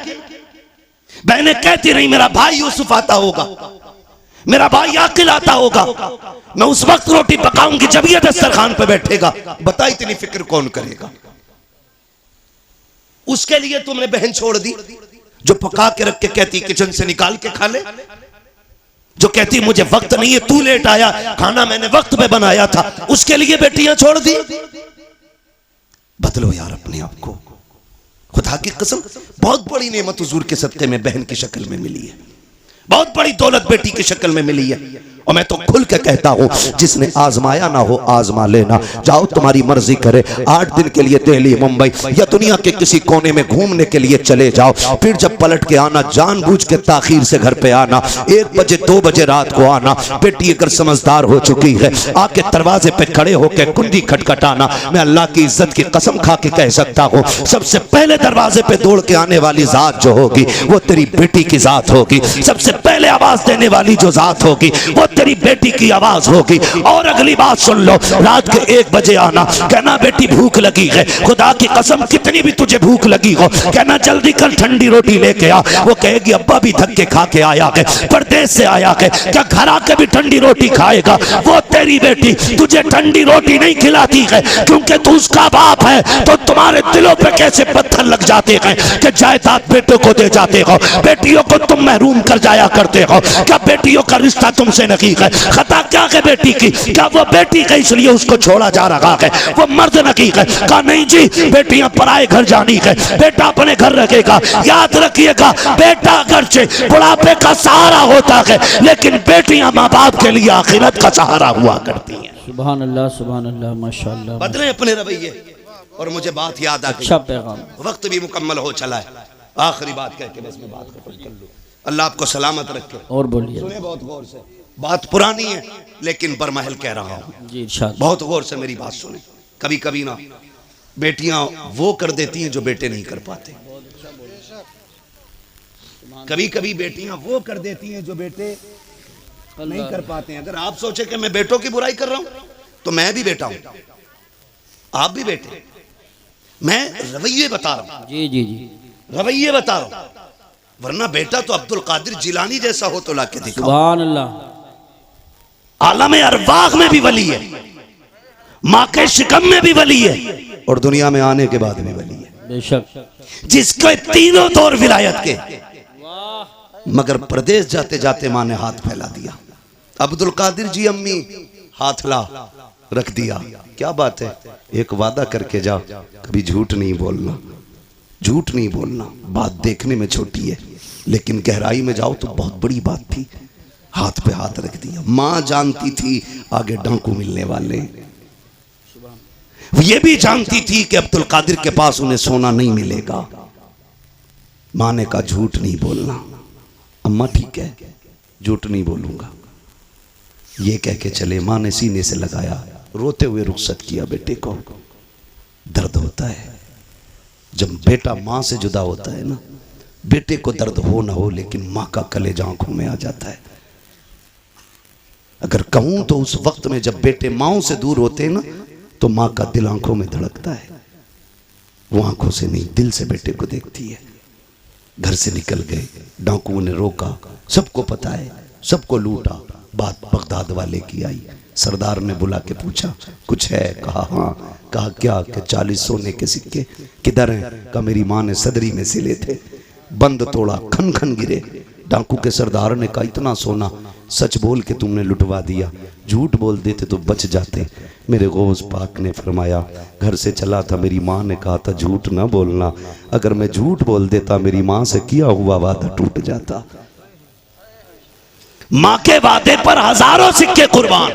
बहनें कहती रही मेरा भाई यूसुफ आता होगा, मेरा भाई आकिल आता होगा, मैं उस वक्त रोटी पकाऊंगी जब ये दस्तरखान पे बैठेगा। बता इतनी फिक्र कौन करेगा? उसके लिए तुमने बहन छोड़ दी जो पका के रख के कहती किचन से निकाल के खा ले, जो कहती मुझे वक्त नहीं है, तू लेट आया, खाना मैंने वक्त पे बनाया था, उसके लिए बेटियां छोड़ दी। बदलो यार अपने आप को। खुदा की कसम, बहुत बड़ी नेमत हुजूर के सदके में बहन की शक्ल में मिली है, बहुत बड़ी दौलत बेटी की शक्ल में मिली है। और मैं तो खुल के कहता हूं, जिसने आजमाया ना हो आजमा लेना। जाओ तुम्हारी मर्जी करे, 8 दिन के लिए दिल्ली मुंबई या दुनिया के किसी कोने में घूमने के लिए चले जाओ, फिर जब पलट के आना जानबूझ के ताखीर से घर पे आना, 1 बजे 2 बजे रात को आना। बेटी अगर समझदार हो चुकी है, आके दरवाजे पे खड़े होकर कुंडी खटखटाना। मैं अल्लाह की इज्जत की कसम खा के कह सकता हूं, सबसे पहले दरवाजे पे दौड़ के आने वाली जात जो होगी वो तेरी बेटी की जात होगी। सबसे पहले आवाज देने वाली जो जात होगी वो तेरी बेटी की आवाज होगी। और अगली बात सुन लो, रात के 1 बजे आना, कहना बेटी भूख लगी है, खुदा की कसम कितनी भी तुझे भूख लगी हो, कहना जल्दी कल ठंडी रोटी लेके आ। वो कहेगी अब्बा भी धक्के खा के आया है, परदेश से आया है, क्या घर आके भी ठंडी रोटी खाएगा? वो तेरी बेटी तुझे ठंडी रोटी नहीं खिलाती है क्योंकि तू उसका बाप है। तो तुम्हारे दिलों पे कैसे पत्थर लग जाते हैं कि जायदाद बेटों को दे जाते हो, बेटियों को तुम महरूम कर जाया करते हो। क्या बेटियों का रिश्ता तुमसे नहीं की है। खता क्या है बेटी की? क्या वो बेटी है इसलिए उसको छोड़ा जा रहा है? वो मर्द न की है। कहा नहीं जी, बेटियां पराए घर जानी है, बेटा अपने घर रखेगा। याद रखिएगा, बेटा अगरचे बुढ़ापे का सहारा होता है, लेकिन बेटियां माँ बाप के लिए आखिरत का सहारा हुआ करती हैं। सुभान अल्लाह माशाअल्लाह। बदले अपने रवैये। और मुझे बात याद आ गई, अच्छा पैगाम। वक्त भी मुकम्मल हो चला है। आखिरी बात कह के बस मैं बात खत्म कर लूं। अल्लाह आपको सलामत रखे। और बोलिए। सुने बहुत गौर से, बात पुरानी है लेकिन बरमहल कह रहा हूं जी इरशाद। बहुत गौर से मेरी बात सुने। कभी कभी ना बेटियां वो कर देती हैं जो बेटे नहीं कर पाते। कभी कभी बेटियां वो कर देती हैं जो बेटे नहीं कर पाते हैं। अगर आप सोचे कि मैं बेटों की बुराई कर रहा हूं तो मैं भी बेटा हूं, आप भी बेटे। मैं रवैये बता रहा हूं, जी जी जी रवैये बता रहा हूं। वरना बेटा तो अब्दुल कादिर जिलानी जैसा हो तो लाके दिखाओ। सुभान अल्लाह। आलम अरवाह में भी वली है, माँ के शिकम में भी वली है, और दुनिया में आने के बाद भी वली है। बेशक। जिसके तीनों दौर विलायत के, मगर प्रदेश जाते जाते माँ ने हाथ फैला दिया। अब्दुल कादिर जी अम्मी हाथ ला रख दिया। क्या बात है, एक वादा करके जाओ, कभी झूठ नहीं बोलना, झूठ नहीं बोलना। बात देखने में छोटी है लेकिन गहराई में जाओ तो बहुत बड़ी बात थी। हाथ पे हाथ रख दिया। माँ जानती थी आगे डांकू मिलने वाले, ये भी जानती थी कि अब्दुल कादिर के पास उन्हें सोना नहीं मिलेगा। माँ ने कहा झूठ नहीं बोलना। अम्मा ठीक है, झूठ नहीं बोलूंगा, ये कह के चले। माँ ने सीने से लगाया, रोते हुए रुखसत किया। बेटे को दर्द होता है जब बेटा माँ से जुदा होता है ना। बेटे को दर्द हो ना हो लेकिन माँ का कलेजा आंखों में आ जाता है। अगर कहूं तो उस वक्त में जब बेटे माओ से दूर होते हैं ना तो माँ का दिल आंखों में धड़कता है। वो आंखों से नहीं दिल से बेटे को देखती है। घर से निकल गए, डाकुओं ने रोका, सबको पता है, सबको लूटा। बात बगदाद वाले की आई। सरदार ने बुला के पूछा कुछ है? कहा हाँ। कहा क्या? कि 40 सोने के सिक्के। किधर हैं? कहा मेरी माँ ने सदरी में सिले थे। बंद तोड़ा, खन खन गिरे। डाकू के सरदार ने कहा इतना सोना सच बोल के तुमने लुटवा दिया, झूठ बोल देते तो बच जाते। मेरे गौस पाक ने फरमाया घर से चला था, मेरी माँ ने कहा था झूठ ना बोलना। अगर मैं झूठ बोल देता मेरी माँ से किया हुआ वादा टूट जाता। माँ के वादे पर हजारों सिक्के कुर्बान,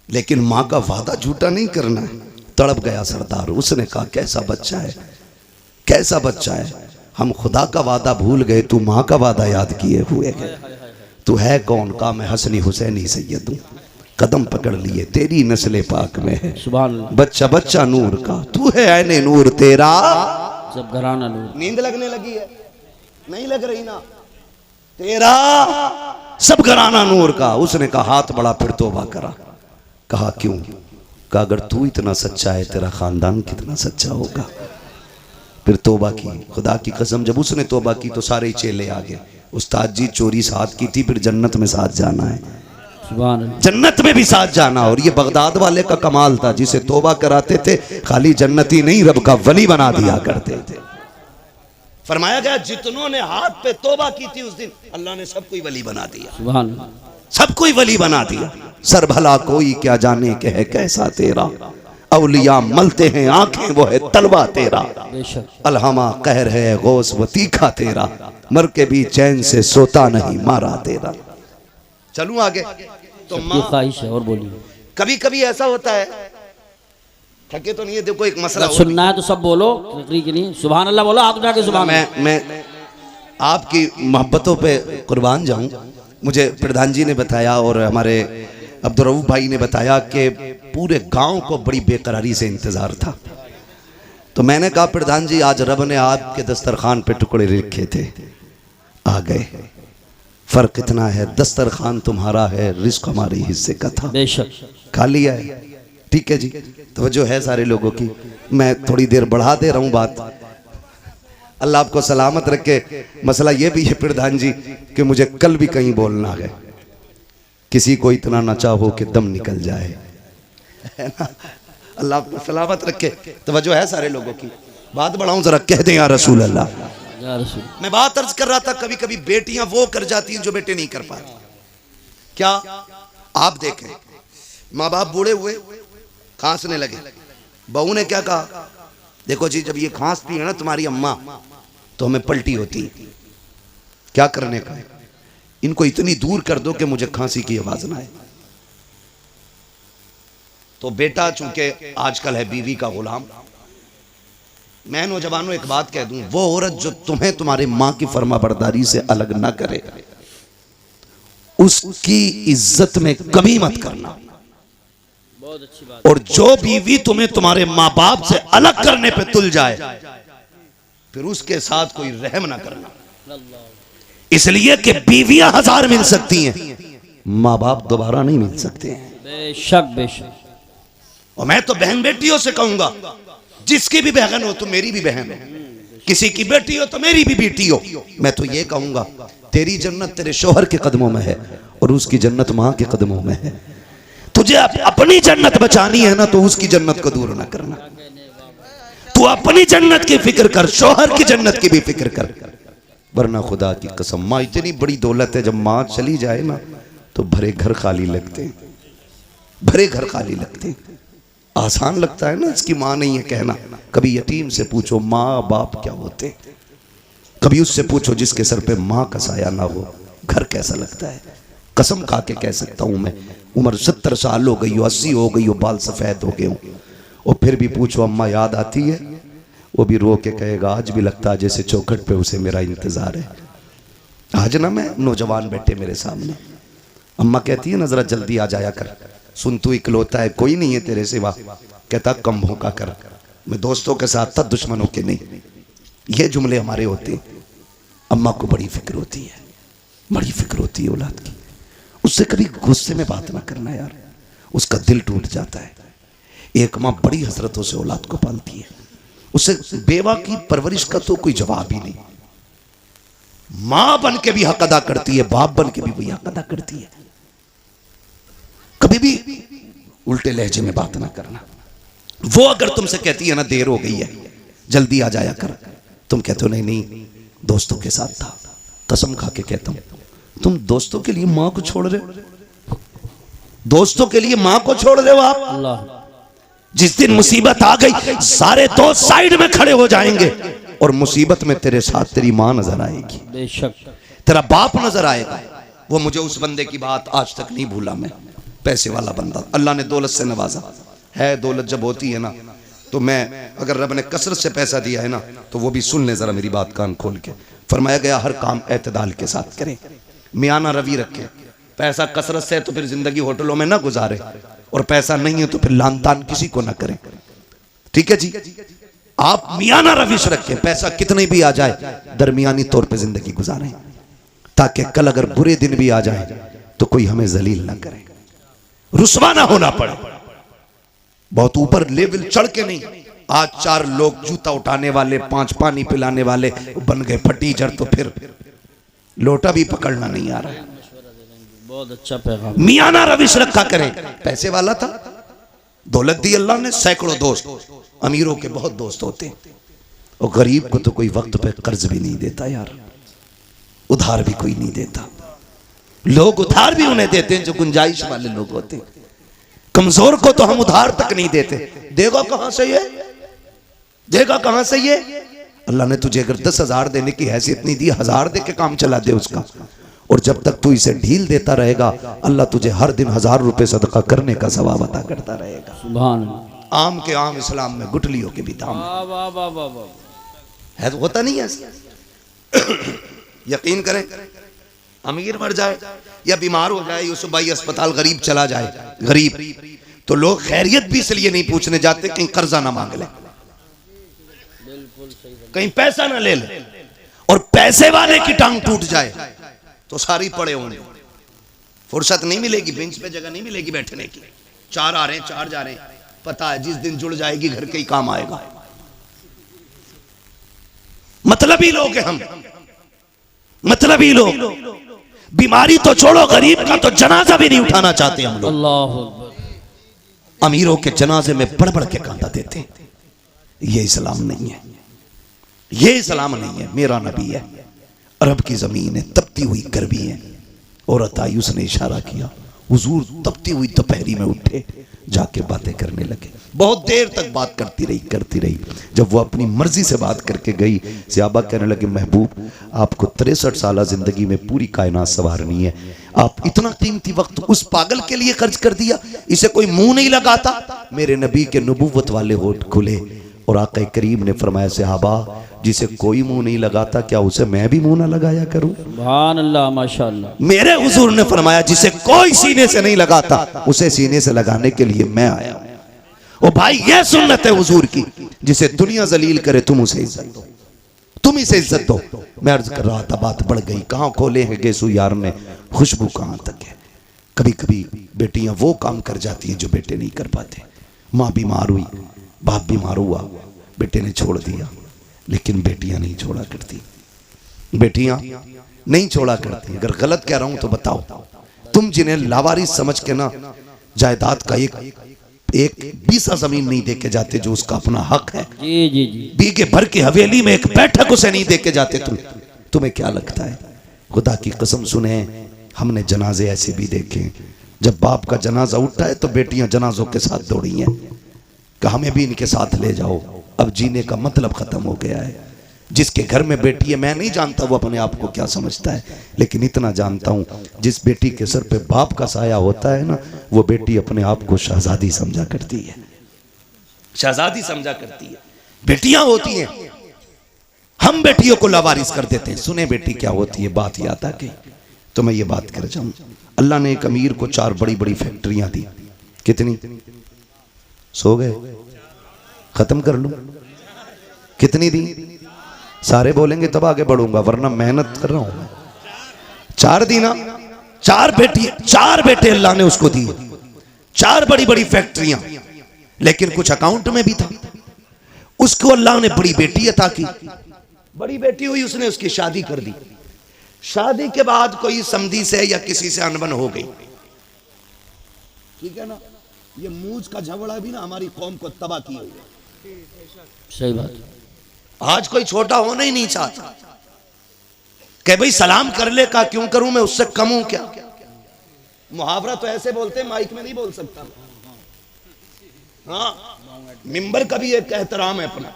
लेकिन माँ का वादा झूठा नहीं करना है। तड़प गया सरदार। उसने कहा कैसा बच्चा है, कैसा बच्चा है। हम खुदा का वादा भूल गए, तू माँ का वादा याद किए हुए है। तू है कौन? कहा मैं हसनी हुसैनी सैयद हूँ, कदम पकड़ लिए तेरी नस्ले पाक में है। सुभान। बच्चा बच्चा नूर का, तू है ऐने नूर तेरा सब घराना नूर। नींद लगने लगी है? नहीं लग रही ना? तेरा सब घराना नूर का। उसने कहा हाथ बड़ा, फिर तौबा करा। कहा क्यों? कहा अगर तू इतना सच्चा है तेरा खानदान कितना सच्चा होगा। फिर तौबा की। खुदा की कसम जब उसने तौबा की तो सारे चेले आ गए। उस्ताद जी चोरी साथ की थी, फिर जन्नत में साथ जाना है, जन्नत में भी साथ जाना। और ये बगदाद वाले का कमाल था, जिसे तौबा कराते थे खाली जन्नती नहीं रब का वली बना दिया करते थे। फरमाया गया जितनों ने हाथ पे तौबा की थी उस दिन अल्लाह ने सबको वली बना दिया, सबको वली बना दिया। सर भला कोई क्या जाने के है कैसा तेरा, औलिया मलते हैं आंखें वो है तलवा तेरा। अलहमा कहर है गौस वो तीखा तेरा, मर के भी चैन से सोता नहीं मारा तेरा। चलूं आगे तो ख्वाहिश है। और बोलिए। कभी कभी ऐसा होता है, थके तो नहीं है, देखो एक मसला सुनना है तो सब बोलो, तकरीर के नहीं। सुभान अल्लाह बोलो, आप उठा के सुभान। मैं आपकी मोहब्बतों पे कुर्बान जाऊं। मुझे प्रधान जी ने बताया और हमारे अब्दुर्रऊफ भाई ने बताया कि पूरे गांव को बड़ी बेकरारी से इंतजार था। तो मैंने कहा प्रधान जी आज रब ने आपके दस्तरखान पे टुकड़े लिखे थे, आ गए। फर्क इतना है दस्तरखान तुम्हारा है, रिस्क हमारे हिस्से का था, बेशक खा लिया है। ठीक है जी, तो जो है सारे लोगों की। मैं थोड़ी देर बढ़ा दे रहा हूँ बात, अल्लाह आपको सलामत रखे। मसला ये भी है प्रधान जी कि मुझे कल भी कहीं बोलना है, किसी को इतना ना चाहो कि दम निकल जाए, है ना? अल्लाह आपको सलामत रखे। तवज्जो है सारे लोगों की। बात बढ़ाऊं जरा, कह दें या रसूल अल्लाह। मैं बात अर्ज कर रहा था कभी कभी बेटियां वो कर जाती हैं जो बेटे नहीं कर पाते। क्या आप देखें, माँ बाप बूढ़े हुए, खांसने लगे, बहू ने क्या कहा, देखो जी जब ये खांसती है ना तुम्हारी अम्मा तो हमें पलटी होती है, क्या करने का, इनको इतनी दूर कर दो कि मुझे खांसी की आवाज ना आए। तो बेटा चूंकि आजकल है बीवी का गुलाम, मैं नौजवानों एक बात कह दूं, वो औरत जो तुम्हें तुम्हारे मां की फर्मा बरदारी से अलग ना करे, उसकी इज्जत में कमी मत करना। बहुत अच्छी बात। और जो बीवी तुम्हें तुम्हारे माँ बाप से अलग करने पे तुल जाए, फिर उसके साथ कोई रहम ना करना, इसलिए कि बीवियां 1000 मिल सकती हैं, माँ बाप दोबारा नहीं मिल सकते हैं। बेशक बेशक। और मैं तो बहन बेटियों से कहूंगा, जिसकी भी बहन हो तो मेरी भी बहन हो, किसी की बेटी हो तो मेरी भी बेटी हो। मैं तो ये कहूंगा तेरी जन्नत तेरे शोहर के कदमों में है और उसकी जन्नत मां के कदमों में है। तुझे अपनी जन्नत बचानी है ना तो उसकी जन्नत को दूर ना करना। तू अपनी जन्नत की फिक्र कर, शोहर की जन्नत की भी फिक्र कर, वरना खुदा की कसम माँ इतनी बड़ी दौलत है, जब माँ चली जाए ना तो भरे घर खाली लगते हैं, भरे घर खाली लगते हैं। आसान लगता है ना इसकी माँ नहीं है कहना, कभी यतीम से पूछो माँ बाप क्या होते, कभी उससे पूछो जिसके सर पे माँ का साया ना हो, घर कैसा लगता है। कसम खा के कह सकता हूं मैं, उम्र 70 साल हो गई हो, 80 हो गई हो, बाल सफेद हो गए हो, और फिर भी पूछो अम्मा याद आती है, वो भी रो के कहेगा आज भी लगता है जैसे चौखट पे उसे मेरा इंतजार है। आज ना मैं नौजवान बैठे मेरे सामने, अम्मा कहती है ना जरा जल्दी आ जाया कर, सुन तू इकलौता है, कोई नहीं है तेरे सिवा, कहता कम भौंका कर, मैं दोस्तों के साथ था दुश्मनों के नहीं। ये जुमले हमारे होते हैं। अम्मा को बड़ी फिक्र होती है, बड़ी फिक्र होती है औलाद की। उससे कभी गुस्से में बात ना करना यार, उसका दिल टूट जाता है। एक माँ बड़ी हसरतों से औलाद को पालती है, उससे बेवा की परवरिश का तो कोई जवाब ही नहीं। माँ बन के भी हक अदा करती है, बाप बन के भी वही हक अदा करती है। कभी भी उल्टे लहजे में बात ना करना। वो अगर तुमसे कहती है ना देर हो गई है जल्दी आ जाया कर, तुम कहते हो नहीं नहीं दोस्तों के साथ था, कसम खा के कहता हूं तुम दोस्तों के लिए मां को छोड़ रहे हो, दोस्तों के लिए मां को छोड़ रहे हो आप। अल्लाह। जिस दिन मुसीबत आ गई सारे दोस्त साइड में खड़े हो जाएंगे और मुसीबत में तेरे साथ तेरी मां नजर आएगी, बेशक तेरा बाप नजर आएगा। वो मुझे उस बंदे की बात आज तक नहीं भूला मैं, पैसे वाला बंदा, अल्लाह ने दौलत से नवाजा है। दौलत जब होती है ना तो मैं, अगर रब ने कसरत से पैसा दिया है ना तो वो भी सुन ले जरा मेरी बात कान खोल के। फरमाया गया हर काम एतदाल के साथ करें, मियाना रवि रखें। पैसा कसरत से है तो फिर जिंदगी होटलों में ना गुजारे, और पैसा नहीं है तो फिर लान तान किसी को ना करें, ठीक है जी। आप मियाना रविश रखें, पैसा कितने भी आ जाए दरमियानी तौर पे जिंदगी गुजारें, ताकि कल अगर बुरे दिन भी आ जाए तो कोई हमें जलील ना करे, रुसवा ना होना पड़े। बहुत ऊपर लेवल चढ़ के नहीं। आज 4 लोग जूता उठाने वाले, 5 पानी पिलाने वाले बन गए फटीचर, तो फिर लोटा भी पकड़ना नहीं आ रहा है। बहुत अच्छा पैगाम। मियाना रविश रखा करें। पैसे वाला था, दौलत दी अल्लाह ने, सैकड़ों दोस्त, अमीरों के बहुत दोस्त होते हैं, और गरीब को तो कोई वक्त पे कर्ज भी नहीं देता यार, उधार भी कोई नहीं देता। लोग उधार भी उन्हें देते हैं जो गुंजाइश वाले लोग होते हैं, कमजोर को तो हम उधार तक नहीं देते। देगा कहां से ये, देगा कहां से ये। अल्लाह ने तुझे अगर 10,000 देने की हैसियत नहीं दी, 1000 दे के काम चला दे उसका, और जब तक तू इसे ढील देता रहेगा अल्लाह तुझे हर दिन 1000 रुपए सदका करने का सवाब अता करता रहेगा। सुभान अल्लाह। आम के आम इस्लाम में गुटलियों के भी दाम वाह वाह वाह वाह वाह। है, तो होता नहीं है ऐसा। यकीन करें, अमीर मर जाए या बीमार हो जाए, यूसुफ भाई अस्पताल, गरीब चला जाए, गरीब, तो लोग खैरियत भी इसलिए नहीं पूछने जाते कहीं कर्जा ना मांग ले, कहीं पैसा ना ले ले, और पैसे वाले की टांग टूट जाए तो सारी पड़े होंगे, फुर्सत नहीं मिलेगी, बेंच पे जगह नहीं मिलेगी बैठने की। 4 आ रहे हैं, 4 जा रहे हैं, पता है जिस दिन जुड़ जाएगी घर के ही काम आएगा। मतलबी लोग हैं हम, मतलबी लोग। बीमारी तो छोड़ो, गरीब का तो जनाजा भी नहीं उठाना चाहते हम लोग। अल्लाह अकबर। अमीरों के जनाजे में बढ़ बढ़ के कांदा देते हैं। ये इस्लाम नहीं है, ये इस्लाम नहीं है। मेरा नबी है, अरब की जमीन है, तपती हुई गर्मी है, औरत आई, उसने इशारा किया, हुजूर तपती हुई दोपहरी में उठे, जाके बातें करने लगे। बहुत देर तक बात करती रही। जब वो अपनी मर्जी से बात करके गई, सहाबा कहने लगे, महबूब आपको 63 साल जिंदगी में पूरी कायनात संवारनी है, आप इतना कीमती वक्त उस पागल के लिए खर्च कर दिया, इसे कोई मुंह नहीं लगाता। मेरे नबी के नबूवत वाले होठ खुले और आका करीम ने फरमाया, सहाबा जिसे कोई मुंह नहीं लगाता क्या उसे मैं भी मुंह ना लगाया करूं? सुभान अल्लाह, माशाअल्लाह। मेरे हुजूर ने फरमाया, जिसे कोई सीने से नहीं लगाता उसे सीने से लगाने के लिए मैं आया हूं। ओ भाई, यह सुन्नत है हुजूर की, जिसे दुनिया जलील करे तुम उसे इज्जत दो, तुम इसे इज्जत दो। मैं अर्ज कर रहा था, बात बढ़ गई। कहां खोले हैं गेसू यार में, खुशबू कहां तक है। कभी कभी बेटियां वो काम कर जाती हैं जो बेटे नहीं कर पाते। माँ बीमार हुई, बाप बीमार हुआ, बेटे ने छोड़ दिया, लेकिन बेटियां नहीं छोड़ा करती, बेटियां नहीं छोड़ा करती। अगर गलत कह रहा हूं तो बताओ। तुम जिन्हें लावारिस समझ के ना जायदाद का एक बीसा जमीन नहीं देके जाते जो उसका अपना हक है, जी जी जी, बीघे भर की हवेली में एक बैठक उसे नहीं देके जाते, तुम्हें क्या लगता है? खुदा की कसम सुने, हमने जनाजे ऐसे भी देखे, जब बाप का जनाजा उठा है तो बेटियां जनाजों के साथ दौड़ी हैं कि हमें भी इनके साथ ले जाओ। अब जीने का मतलब खत्म हो गया है। जिसके घर में बेटी है, मैं नहीं जानता वो अपने आप को क्या समझता है, लेकिन इतना जानता हूं, जिस बेटी के सर पे बाप का साया होता है ना, वो बेटी अपने आप को शहजादी समझा करती है, शहजादी समझा करती है। बेटियां होती हैं, हम बेटियों को लावारिस कर देते हैं। सुने बेटी क्या होती है, बात याद आ गई तो मैं ये बात कर जाऊं। अल्लाह ने एक अमीर को 4 बड़ी बड़ी फैक्ट्रियां दी। कितनी? सो गए? खत्म कर लूं? कितनी दी? सारे बोलेंगे तब आगे बढ़ूंगा, वरना मेहनत कर रहा हूं मैं। 4 दी ना? 4 बेटे अल्लाह ने उसको दिए, 4 बड़ी बड़ी फैक्ट्रियां, लेकिन कुछ अकाउंट में भी था। उसको अल्लाह ने बड़ी बेटी अता की, बड़ी बेटी हुई, उसने उसकी शादी कर दी। शादी के बाद कोई समधी से या किसी से अनबन हो गई, ठीक है ना? ये मूंछ का झगड़ा भी ना हमारी कौम को तबाह की हुई है। सही बात। आज कोई छोटा होना ही नहीं चाहता कि भाई सलाम कर ले, का क्यों करूं मैं, उससे कम हूं क्या? मुहावरा तो ऐसे बोलते हैं, माइक में नहीं बोल सकता। हाँ, मिंबर का भी एक एहतराम है अपना।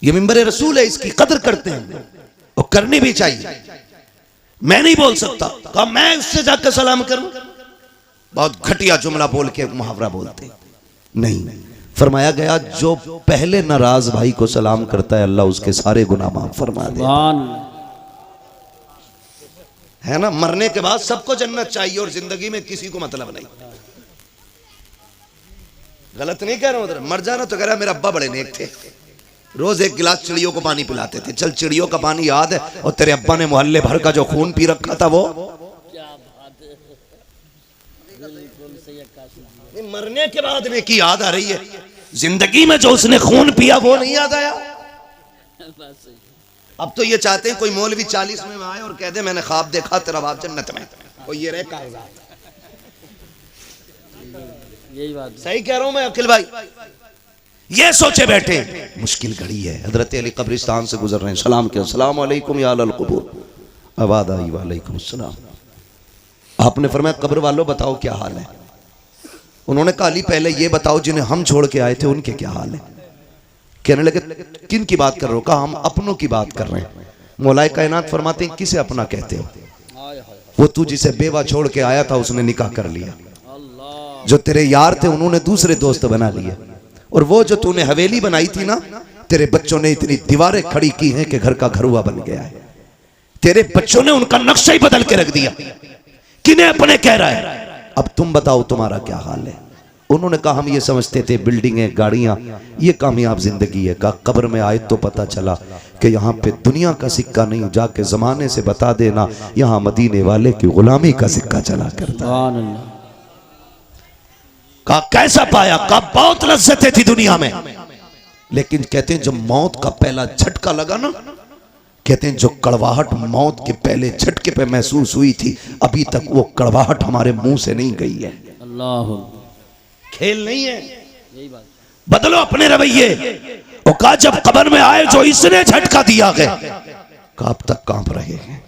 ये मिंबर रसूल है, इसकी कदर करते हैं और करनी भी चाहिए। मैं नहीं बोल सकता, कहा मैं उससे जाकर सलाम करूं, बहुत घटिया जुमला बोल के मुहावरा बोलते नहीं। फरमाया गया, जो पहले नाराज भाई को सलाम करता है अल्लाह उसके सारे गुनाह माफ फरमा दे, है ना? मरने के बाद सबको जन्नत चाहिए और जिंदगी में किसी को मतलब नहीं। गलत नहीं कह रहा हूं, उधर मर जाना तो कह रहा मेरा अब्बा बड़े नेक थे, रोज 1 गिलास चिड़ियों को पानी पिलाते थे। चल, चिड़ियों का पानी याद है, और तेरे अब्बा ने मोहल्ले भर का जो खून पी रखा था वो मरने के बाद में की याद आ रही है, जिंदगी में जो उसने खून पिया वो नहीं याद आया। अब तो ये चाहते हैं कोई मौलवी 40 में आए और कह दे मैंने ख्वाब देखा तेरा बाप जन्नत में, और ये रहे कागजात। यही बात सही कह रहा हूं मैं अखिल भाई? ये सोचे बैठे मुश्किल घड़ी है। हजरत अली कब्रिस्तान से गुजर रहे हैं, सलाम किया, अस्सलाम वालेकुम या अहल क़ुबूर। आवाज़ आई, वालेकुम अस्सलाम। आपने फरमाया कब्र वालों बताओ क्या हाल है? उन्होंने कहा अली पहले ये बताओ जिन्हें हम छोड़ के आए थे उनके क्या हाल है? कहने लगे किन की बात कर रहे हो? कहा हम अपनों की बात कर रहे हैं। मौलाए कायनात फरमाते हैं किसे अपना कहते हो? वो तू जिसे बेवा छोड़ के आया था उसने निकाह कर लिया, जो तेरे यार थे उन्होंने दूसरे दोस्त बना लिए, और वो जो तूने हवेली बनाई थी ना, तेरे बच्चों ने इतनी दीवारें खड़ी की हैं कि घर का घरुआ बन गया है। तेरे बच्चों ने उनका नक्शा ही बदल के रख दिया। किन्हें अपने कह रहा है? अब तुम बताओ तुम्हारा क्या हाल है? उन्होंने कहा हम ये समझते थे बिल्डिंगें गाड़ियां ये कामयाब जिंदगी है। कहा कब्र में आए तो पता चला कि यहाँ पे दुनिया का सिक्का नहीं, जाके जमाने से बता देना यहाँ मदीने वाले की गुलामी का सिक्का चला करता। कहा कैसा पाया? कहा बहुत लज्जतें थी दुनिया में, लेकिन कहते हैं जब मौत का पहला झटका लगा ना, कहते हैं जो कड़वाहट मौत के पहले झटके पे महसूस हुई थी, अभी तक वो कड़वाहट हमारे मुंह से नहीं गई है। अल्लाह, खेल नहीं है। यही बात। बदलो अपने रवैये। और कहा जब कब्र में आए जो इसने झटका दिया गया, कहा अब तक कांप रहे हैं।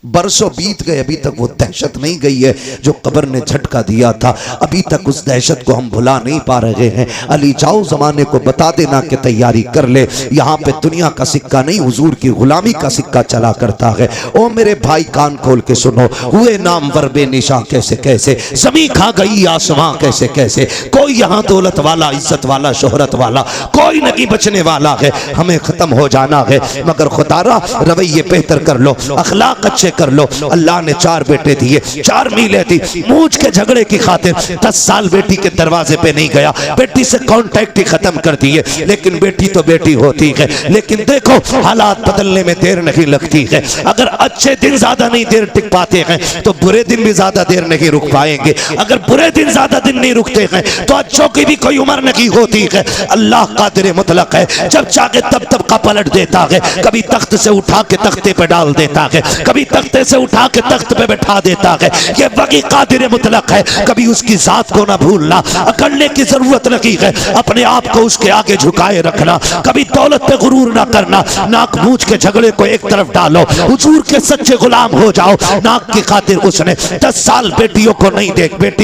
बरसों बीत गए, अभी तक वो दहशत नहीं गई है जो कब्र ने झटका दिया था। अभी तक उस दहशत को हम भुला नहीं पा रहे हैं। अली जाओ जमाने को बता देना कि तैयारी कर ले, यहाँ पे दुनिया का सिक्का नहीं हुजूर की गुलामी का सिक्का चला करता है। ओ मेरे भाई कान खोल के सुनो, हुए नाम वरबे निशा कैसे कैसे, जमी खा गई आसमां कैसे कैसे, कोई यहाँ दौलत वाला, इज्जत वाला, शोहरत वाला कोई नहीं बचने वाला है। हमें खत्म हो जाना है, मगर खुदारा रवैये बेहतर कर लो, अखलाक अच्छे कर लो। अल्लाह ने 4 बेटे दिए, 4 मीलें दी। मूंछ के झगड़े की खातिर 10 साल बेटी के दरवाजे पे नहीं गया, बेटी से कांटेक्ट ही खत्म कर दिए। लेकिन बेटी तो बेटी होती है। लेकिन देखो हालात बदलने में देर नहीं लगती है। अगर अच्छे दिन ज्यादा नहीं देर टिक पाते हैं तो बुरे दिन भी ज्यादा देर नहीं रुक पाएंगे। अगर बुरे दिन ज्यादा दिन नहीं रुकते हैं तो अच्छों की भी कोई उम्र नहीं होती है। अल्लाह कादिर मुतलक है, जब चाहे तब तब का पलट देता है। कभी तख्त से उठा के तख्ते पे डाल देता है, कभी तख्ते से उठा के तख्त पे बैठा देता है। ये वही कादिर मुतलक है। कभी उसकी जात को ना भूलना, अकड़ने की जरूरत नहीं है, अपने आप को उसके आगे झुकाए रखना। कभी दौलत पे गुरूर ना करना, नाक मूंछ के झगड़े को एक तरफ डालो, हुजूर के सच्चे गुलाम हो जाओ। नाक की खातिर उसने 10 साल बेटी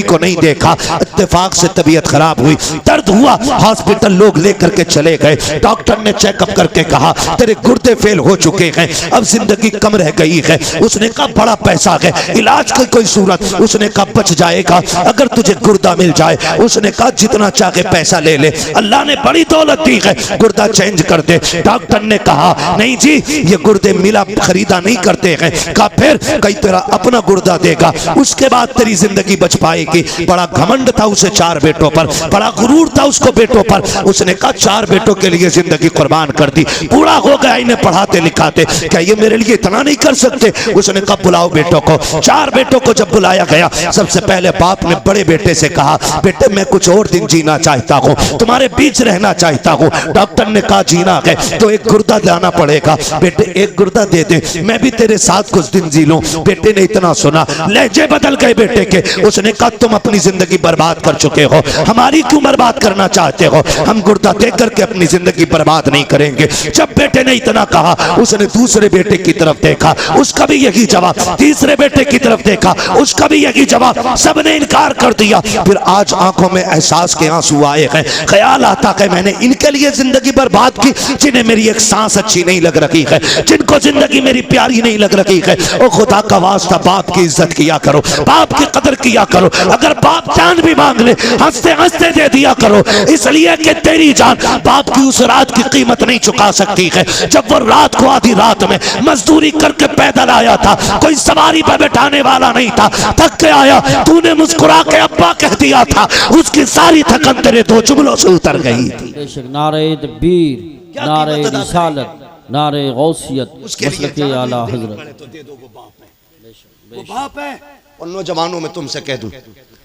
को नहीं देखा। इत्तेफाक से तबीयत खराब हुई, दर्द हुआ, हॉस्पिटल लोग लेकर के चले गए। डॉक्टर ने चेकअप करके कहा तेरे गुर्दे फेल हो चुके हैं, अब जिंदगी कम रह गई है। उसने कहा बड़ा पैसा है, इलाज की कोई सूरत? उसने कहा बच जाएगा अगर तुझे गुर्दा मिल जाए। उसने कहा जितना चाहे पैसा ले ले, अल्लाह ने बड़ी दौलत दी है, गुर्दा चेंज कर दे। डॉक्टर ने कहा नहीं जी, ये गुर्दे मिला खरीदा नहीं करते हैं। कहा फिर? कई तेरा अपना गुर्दा देगा, उसके बाद तेरी जिंदगी बच पाएगी। बड़ा घमंड था उसे 4 बेटों पर, बड़ा गुरूर था उसको बेटों पर। उसने कहा 4 बेटों के लिए जिंदगी कुर्बान कर दी, बूढ़ा हो गया इन्हें पढ़ाते लिखाते, क्या ये मेरे लिए इतना नहीं कर सकते? उसने कहा बुलाओ बेटों को। 4 बेटों को जब बुलाया गया, सबसे पहले बाप ने बड़े बेटे से कहा बेटे मैं कुछ और दिन जीना चाहता हूँ, तुम्हारे बीच रहना चाहता हूँ। डॉक्टर ने कहा जीना है तो एक गुर्दा लाना पड़ेगा। बेटे एक गुर्दा दे दे, मैं भी तेरे साथ कुछ दिन जी लूं। बेटे ने इतना सुना, लहजे बदल गए बेटे के। उसने कहा तुम अपनी जिंदगी बर्बाद कर चुके हो, हमारी क्यों बर्बाद करना चाहते हो? हम गुर्दा दे करके अपनी जिंदगी बर्बाद नहीं करेंगे। जब बेटे ने इतना कहा, उसने दूसरे बेटे की तरफ देखा, उसका भी यही जवाब। तीसरे बेटे की तरफ देखा, उसका भी यही जवाब। सबने इनकार कर दिया। फिर आज आंखों में एहसास के आंसू आए हैं। ख्याल आता है मैंने इनके लिए जिंदगी बर्बाद की जिन्हें मेरी एक सांस अच्छी नहीं लग रही है, जिनको जिंदगी मेरी प्यारी नहीं लग रही है। ओ खुदा का वास्ता बाप की इज्जत किया करो, बाप की कदर किया करो। अगर बाप जान भी मांग ले हंसते हंसते दे दिया करो, इसलिए कि तेरी जान बाप की उस रात की कीमत नहीं चुका सकती है जब वो रात को आधी रात में मजदूरी करके पैदल आया था, कोई सवारी पर बैठाने वाला नहीं था, थक के आया, तूने मुस्कुरा के अब्बा कह दिया था, उसकी सारी थकन तेरे 2 जुमलों से उतर गई थी। बेशक नारे तकबीर, नारे रिसालत, नारे गौसियत, मसलके आला हजरत। तो दे दो वो बाप है। और नौजवानों में तुमसे कह दूं,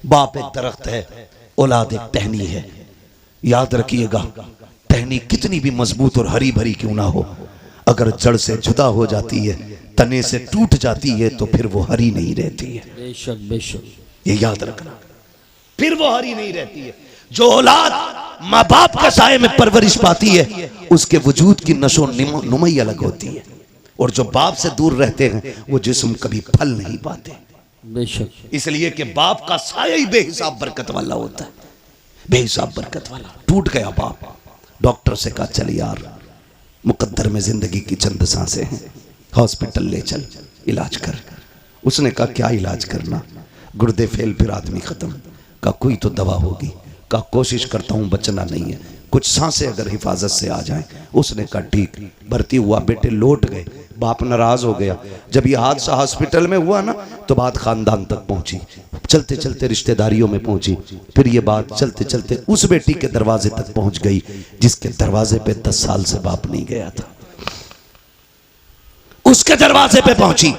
बाप एक दरख्त है, औलाद एक टहनी है। याद रखिएगा, टहनी कितनी भी मजबूत और हरी भरी क्यों ना हो, अगर जड़ से जुदा हो जाती है, तने से टूट जाती है, तो फिर वो हरी नहीं रहती है। बेशक बेशक, ये याद रखना, फिर वो हरी नहीं रहती है। जो औलाद माँ बाप के साए में परवरिश पाती है, उसके वजूद की नशो नुमाई अलग होती है। और जो बाप से दूर रहते हैं वो जिस्म कभी फल नहीं पाते। बेशक, इसलिए कि बाप का साया ही बेहिसाब बरकत वाला होता है, बेहिसाब बरकत वाला। टूट गया बाप, डॉक्टर से कहा चल यार, मुकद्दर में जिंदगी की चंद सांसें हैं, हॉस्पिटल ले चल, इलाज कर। उसने कहा क्या इलाज करना? गुर्दे फेल, फिर आदमी खत्म। कहा कोई तो दवा होगी। कहा कोशिश करता हूँ, बचना नहीं है, कुछ सांसें अगर हिफाजत से आ जाएं। उसने कहा ठीक। भर्ती हुआ, बेटे लौट गए। बाप नाराज हो गया। जब ये हादसा हॉस्पिटल में हुआ ना, तो बात खानदान तक पहुंची, चलते चलते रिश्तेदारियों में पहुंची, फिर ये बात चलते चलते उस बेटी के दरवाजे तक पहुंच गई जिसके दरवाजे पे 10 साल से बाप नहीं गया था। उसके दरवाजे पे पहुंची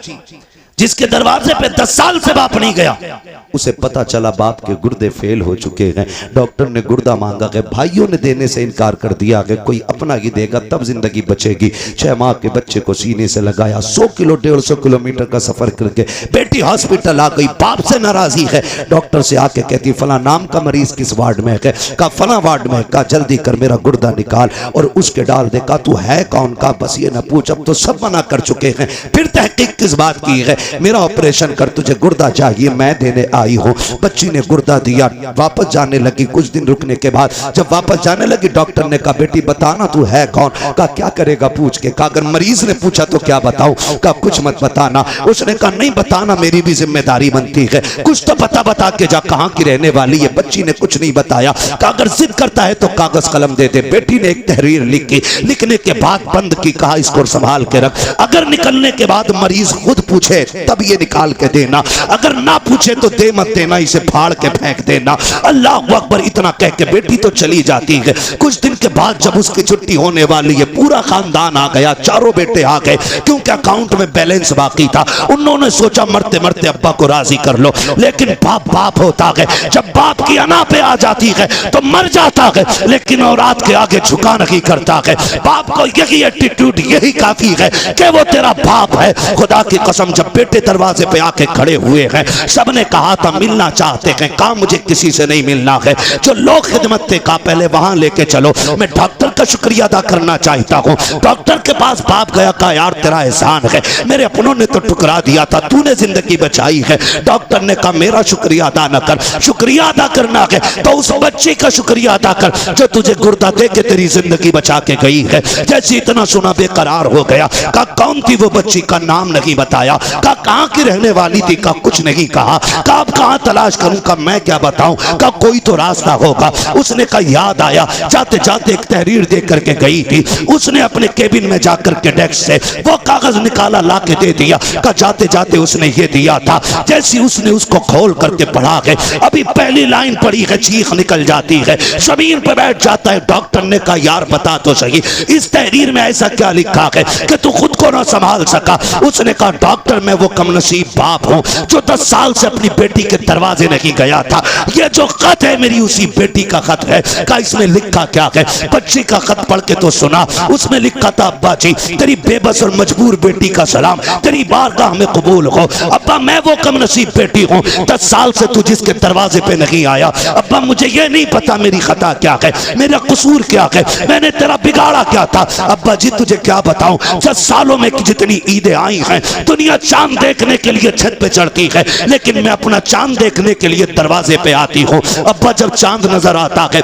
जिसके दरवाजे पे 10 साल से बाप नहीं गया। उसे पता चला बाप के गुर्दे फेल हो चुके हैं। डॉक्टर ने गुर्दा मांगा गया, भाइयों ने देने से इनकार कर दिया कि कोई अपना ही देगा तब जिंदगी बचेगी। 6 माह के बच्चे को सीने से लगाया, 100 किलो 150 किलोमीटर का सफर करके बेटी हॉस्पिटल आ गई। बाप से नाराजी है। डॉक्टर से आके कहती फला नाम का मरीज किस वार्ड में है? कहा फला वार्ड में। कहा जल्दी कर मेरा गुर्दा निकाल और उसके डाल दे। कहा तू है कौन? का बस ये न पूछ, अब तो सब मना कर चुके हैं। फिर तहकीक किस बात की है? मेरा ऑपरेशन कर, तुझे गुर्दा चाहिए, मैं देने आई हूँ। बच्ची ने गुर्दा दिया, वापस जाने लगी। कुछ दिन रुकने के बाद जब वापस जाने लगी, डॉक्टर ने कहा बेटी बताना तू है कौन? कहा क्या करेगा पूछ के? कहा अगर मरीज ने पूछा तो क्या बताऊं? कहा कुछ मत बताना। उसने कहा नहीं बताना, मेरी भी जिम्मेदारी बनती है, कुछ तो बता के जा, कहाँ की रहने वाली है? बच्ची ने कुछ नहीं बताया। कहा अगर जिद करता है तो कागज कलम दे दे। बेटी ने एक तहरीर लिखी, लिखने के बाद बंद की, कहा इसको संभाल के रख, अगर निकलने के बाद मरीज खुद पूछे तब ये निकाल के देना, अगर ना पूछे तो दे मत देना, इसे फाड़ के फेंक देना। अल्लाह अकबर इतना कह के बेटी तो चली जाती है। कुछ दिन के बाद जब उसकी छुट्टी होने वाली है, पूरा खानदान आ गया, चारों बेटे आ गए, क्योंकि अकाउंट में बैलेंस बाकी था। उन्होंने सोचा मरते मरते अब्बा को राजी कर लो, लेकिन बाप होता है, जब बाप की अना पे आ जाती है तो मर जाता है, लेकिन औलाद के आगे झुका नहीं करता है। बाप को यही एटीट्यूड, यही काफी है कि वो तेरा बाप है। खुदा की कसम जब बेटे दरवाजे पे आके खड़े हुए हैं, सबने कहा था मिलना चाहते हैं, कहा मुझे किसी से नहीं मिलना है। जो लोग खिदमत थे कहा पहले वहां लेके चलो, मैं डॉक्टर का शुक्रिया अदा करना चाहता हूँ। डॉक्टर के पास बाप गया, कहा यार तेरा एहसान है, मेरे अपनों ने तो ठुकरा दिया था, तूने जिंदगी बचाई है। डॉक्टर ने कहा मेरा शुक्रिया अदा न कर, शुक्रिया अदा करना है तो उस बच्ची का शुक्रिया अदा कर जो तुझे गुर्दा दे के तेरी जिंदगी बचा के गई है। जैसे इतना सुना बेकरार हो गया। कहा कौन थी वो बच्ची? का नाम नहीं बताया। कहा कहाँ की रहने वाली थी? का कुछ नहीं कहा। कहा अब कहाँ तलाश करूं? का मैं क्या बताऊं? का कोई तो रास्ता होगा। उसने कहा याद आया, जाते जाते एक तहरीर दे करके गई थी। उसने अपने केबिन में जाकर के डेस्क से वो कागज निकाला, ला के दे दिया। का जाते जाते उसने ये दिया था। जैसे उसने उसको खोल करके पढ़ा है, अभी पहली लाइन पढ़ी है, चीख निकल जाती है, जमीन पर बैठ जाता है। डॉक्टर ने कहा यार बता तो सही, इस तहरीर में ऐसा क्या लिखा है कि तू खुद को ना संभाल सका? उसने कहा डॉक्टर मैं वो कमनसीब बाप हूं जो 10 साल से अपनी बेटी के दरवाजे नहीं गया था। ये जो खत है मेरी उसी बेटी का खत है। कहा इसमें लिखा क्या है? बच्ची का खत पढ़ के तो सुना। उसमें लिखा था अब्बा जी तेरी बेबस और मजबूर बेटी का सलाम, तेरी बारगाह में कबूल हो। अब्बा मैं वो कमनसीब बेटी हूँ 10 साल से तू जिसके दरवाजे पे नहीं आया। अब्बा मुझे ये नहीं पता मेरी खता क्या है, मेरा कसूर क्या है, मैंने तेरा बिगाड़ा क्या था। अब्बा जी तुझे क्या बताऊं, 10 सालों में जितनी ईदें आई हैं, दुनिया चांद देखने के लिए छत पे चढ़ती है, लेकिन मैं अपना चांद देखने के लिए दरवाजे पे आती हूँ। अब्बा जब चांद नजर आता है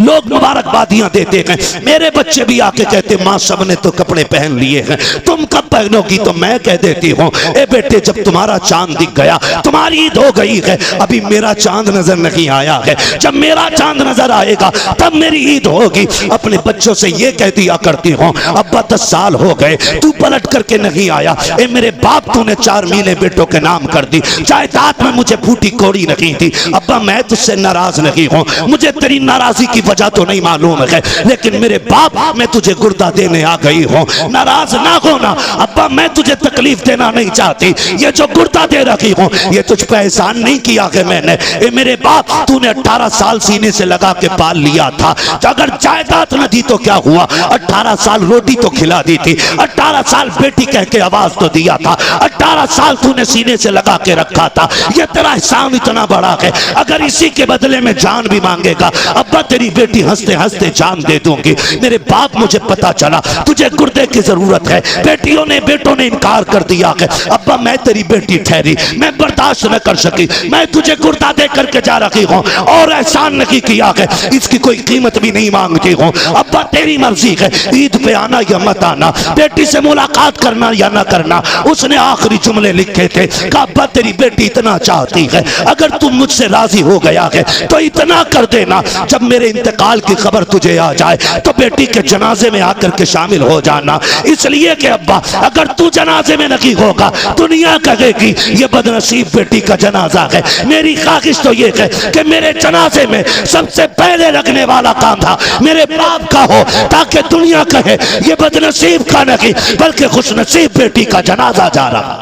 लोग मुबारकबादियां देते हैं, मेरे बच्चे भी आके कहते माँ सबने तो कपड़े पहन लिए हैं, तुम कब पहनोगी? तो मैं कह देती हूँ ए बेटे जब तुम्हारा चांद दिख गया तुम्हारी ईद हो गई है, अभी मेरा चांद नजर नहीं आया है। जब मेरा चांद नजर आएगा तब मेरी ईद होगी। अपने बच्चों से ये कह दिया करती हूँ अब्बा 10 साल हो गए तू पलट करके नहीं आया, ए मेरे बाप तूने 4 मीलें बेटों के नाम कर दी, जायदाद में मुझे फूटी कोड़ी नहीं थी। अब्बा मैं तुझसे नाराज नहीं हूँ, मुझे तेरी नाराजगी की वजह तो नहीं मालूम है, लेकिन मेरे बाप मैं तुझे गुर्दा देने आ गई हूँ, नाराज ना होना। अब्बा मैं तुझे तकलीफ देना नहीं चाहती, ये जो गुर्दा दे रखी हूँ ये तुझ पे एहसान नहीं किया है मैंने। ए मेरे बाप तूने 18 साल सीने से लगा के पाल लिया था, अगर जायदाद न दी तो क्या हुआ, 18 साल रोटी तो खिला दी थी, 18 साल बेटी कह के आवाज तो दिया था, 18 साल तूने सीने से लगा के रखा था, ये तेरा एहसान इतना बड़ा है, अगर इसी के बदले में जान भी मांगेगा अब्बा तेरी बेटी हंसते हंसते जान दे दूंगी। मेरे बाप मुझे पता चला तुझे गुर्दे की जरूरत है, बेटियों ने बेटों ने इनकार कर दिया है, अब्बा मैं तेरी बेटी ठहरी, मैं बर्दाश्त न कर सकी, मैं तुझे गुर्दा दे करके जा रही हूँ और एहसान नहीं किया है, इसकी कोई कीमत भी नहीं मांगती हूँ। अब्बा तेरी मर्जी है, ईद पे आना या मत आना, बेटी से मुलाकात करना या ना करना। उसने आखिरी जुमले लिखे थे कि अब्बा तेरी बेटी इतना चाहती है, अगर तुम मुझसे राजी हो गया है तो इतना कर देना, जब मेरे इंतकाल की खबर तुझे आ जाए तो बेटी के जनाजे में आकर के शामिल हो जाना, इसलिए कि अब्बा अगर तू जनाजे में नहीं होगा दुनिया कहेगी ये बदनसीब बेटी का जनाजा है। मेरी ख्वाहिश तो ये है कि मेरे जनाजे में सबसे पहले लगने वाला कांधा मेरे बाप का हो, ताकि दुनिया कहे ये बदनसीब का नहीं बल्कि खुशनसीब बेटी का जनाजा जा रहा।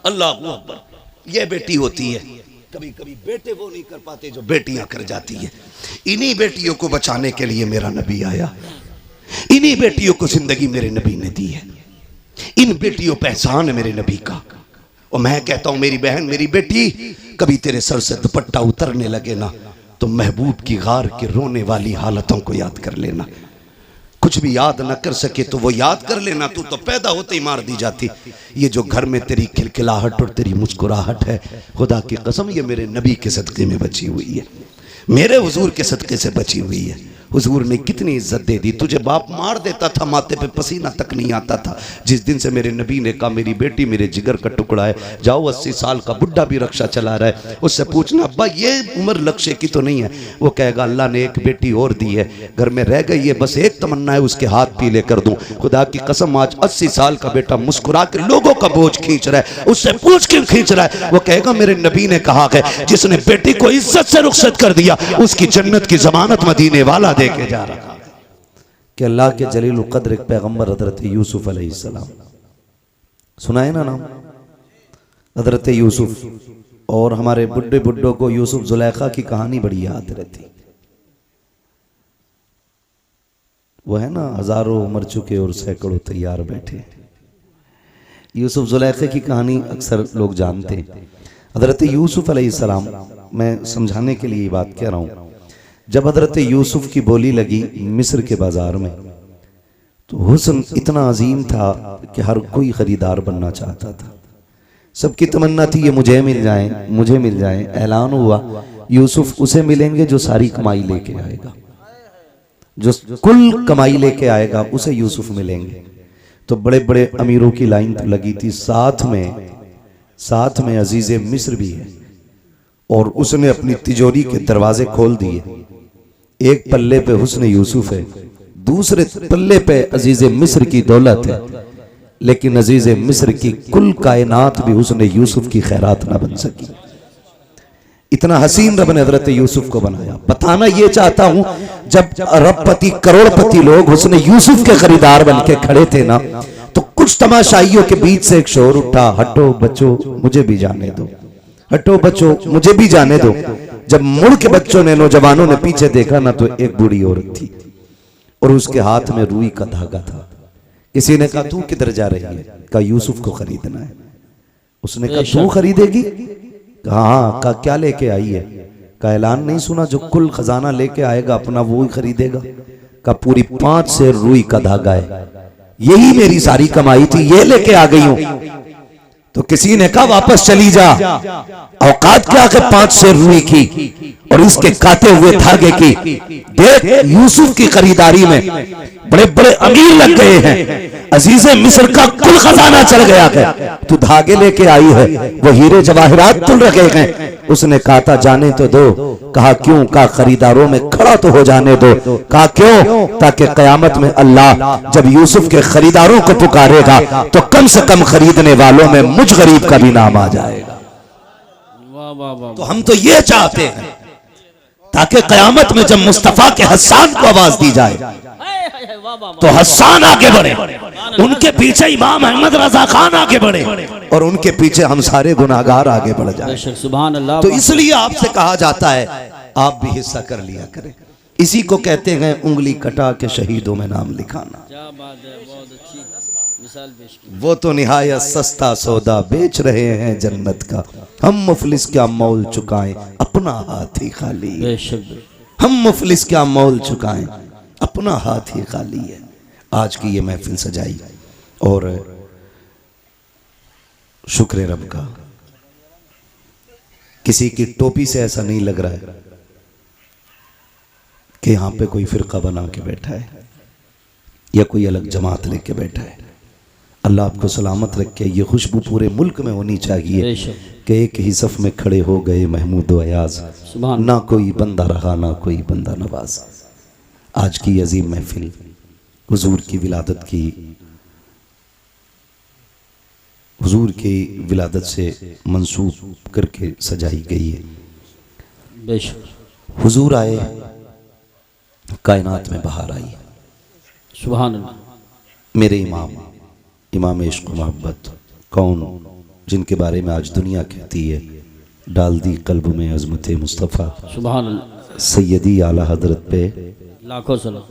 अल्लाह अकबर, ये बेटी होती है। कभी कभी बेटे वो नहीं कर पाते जो बेटियां कर जाती है। इन्हीं बेटियों को बचाने के लिए मेरा नबी आया, इन्हीं बेटियों को जिंदगी मेरे नबी ने दी है, इन बेटियों पे एहसान है मेरे नबी का। और मैं कहता हूं मेरी बहन मेरी बेटी कभी तेरे सर से दुपट्टा उतरने लगे ना तो महबूब की गार के रोने वाली हालतों को याद कर लेना। कुछ भी याद न कर सके तो वो याद कर लेना, तू तो पैदा होते ही मार दी जाती। ये जो घर में तेरी खिलखिलाहट और तेरी मुस्कुराहट है, खुदा की कसम ये मेरे नबी के सदक़े में बची हुई है, मेरे हुजूर के सदक़े से बची हुई है। हुजूर ने कितनी इज्जत दे दी। तुझे बाप मार देता था, माथे पे पसीना तक नहीं आता था। जिस दिन से मेरे नबी ने कहा मेरी बेटी मेरे जिगर का टुकड़ा है, जाओ 80 साल का बुढ़ा भी रक्षा चला रहा है, उससे पूछना अब्बा ये उम्र लक्ष्य की तो नहीं है। वो कहेगा अल्लाह ने एक बेटी और दी है, घर में रह गई है, बस एक तमन्ना है उसके हाथ पीले कर दूं। खुदा की कसम आज 80 साल का बेटा मुस्कुरा के लोगों का बोझ खींच रहा है, उससे पूछ क्यों खींच रहा है? वो कहेगा मेरे नबी ने कहा है जिसने बेटी को इज्जत से रुखसत कर दिया उसकी जन्नत की जमानत मदीने वाला दे के जा रहा। कि अल्लाह के जलील कद्र एक पैगंबर हजरत यूसुफ अलैहिस्सलाम, सुना है ना नाम हजरत यूसुफ, और हमारे बुड्ढे बुड्ढों को यूसुफ जुलेखा की कहानी बड़ी याद रहती। वो है ना हजारों मर चुके और सैकड़ों तैयार बैठे। यूसुफ जुलेखा की कहानी अक्सर लोग जानते हैं। हजरत यूसुफ अलैहिस्सलाम, मैं समझाने के लिए ये बात कह रहा हूँ, जब हजरत यूसुफ की बोली लगी मिस्र के बाजार में तो हुस्न इतना अजीम था कि हर कोई खरीदार बनना चाहता था। सबकी तमन्ना थी ये मुझे मिल जाए, मुझे मिल जाए। ऐलान हुआ यूसुफ उसे मिलेंगे जो सारी कमाई लेके आएगा, जो कुल कमाई लेके आएगा उसे यूसुफ मिलेंगे। तो बड़े बड़े अमीरों की लाइन तो लगी थी, साथ में अजीज़े मिस्र भी है, और उसने अपनी तिजोरी के दरवाजे खोल दिए। एक पल्ले पे हुस्न यूसुफ है, दूसरे पल्ले पे अजीज़े मिस्र की दौलत है, लेकिन अजीज़े मिस्र की कुल कायनात भी हुस्न यूसुफ की खैरात ना बन सकी। इतना हसीन रब ने हजरत यूसुफ को बनाया। बताना ये चाहता हूं, जब अरबपति करोड़पति लोग हुस्न यूसुफ के खरीदार बन के खड़े थे ना, तो कुछ तमाशाइयों के बीच से एक शोर उठा, हटो बच्चों मुझे भी जाने दो, हटो बच्चों मुझे भी जाने दो। जब मुड़ के बच्चों ने, नौजवानों ने पीछे देखा ना, तो एक बूढ़ी औरत थी और उसके हाथ में रुई का धागा था। किसी ने कहा तू किधर जा रही है? कहा यूसुफ को खरीदना है। उसने कहा तू खरीदेगी? कहा हाँ। कहा क्या लेके आई है? का ऐलान नहीं सुना जो कुल खजाना लेके आएगा अपना वो ही खरीदेगा? का पूरी 5 सेर रुई का धागा है, यही मेरी सारी कमाई थी, ये लेके आ गई हूं। तो किसी ने कहा वापस चली जा, औकात क्या है 5 सेर रुई की और इसके काटे हुए धागे की। देख यूसुफ की खरीदारी में बड़े बड़े अमीर लग गए हैं, अजीज़े मिस्र का कुल खजाना चल गया है, तू धागे लेके आई है, वो हीरे जवाहरात तुल रखे हैं। उसने कहा था जाने तो दो। कहा क्यों? कहा खरीदारों में खड़ा तो हो जाने दो। कहा क्यों? ताकि कयामत में अल्लाह जब यूसुफ के खरीदारों को पुकारेगा तो कम से कम खरीदने वालों में मुझ गरीब का भी नाम आ जाएगा। तो हम तो ये चाहते हैं ताकि कयामत में जब मुस्तफा के हस्सान को आवाज दी जाए तो हस्सान आगे बढ़े, उनके पीछे इमाम अहमद रजा खान आगे बढ़े और उनके पीछे हम सारे गुनाहगार आगे बढ़ जाए। सुभान अल्लाह। तो इसलिए आपसे कहा जाता है आप भी हिस्सा कर लिया करें। इसी को कहते हैं उंगली कटा के शहीदों में नाम लिखाना। क्या बात है, बहुत अच्छी मिसाल पेश की। वो तो निहायत सस्ता सौदा बेच रहे हैं जन्नत का, हम मुफलिस क्या मोल चुकाएं अपना हाथ ही खाली है। हम मुफलिस क्या मोल चुकाएं अपना हाथ ही खाली है। आज की ये महफिल सजाई और शुक्र रब का, किसी की टोपी से ऐसा नहीं लग रहा है कि यहां पे कोई फिरका बना के बैठा है या कोई अलग जमात लेके बैठा है। अल्लाह आपको सलामत रखे। ये खुशबू पूरे मुल्क में होनी चाहिए कि एक ही सफ में खड़े हो गए महमूद व अयाज, ना कोई बंदा रहा ना कोई बंदा नवाज। आज की अजीम महफिल हुजूर की विलादत की, हुजूर की विलादत से मंसूब करके सजाई गई है। हुजूर आए, कायनात में बहार आई। सुभान अल्लाह। मेरे इमाम इश्क मोहब्बत कौन, जिनके बारे में आज दुनिया कहती है डाल दी कल्ब में अज़मत मुस्तफ़ा। सुभान अल्लाह। सैयदी आला हजरत पे लाखों सलाम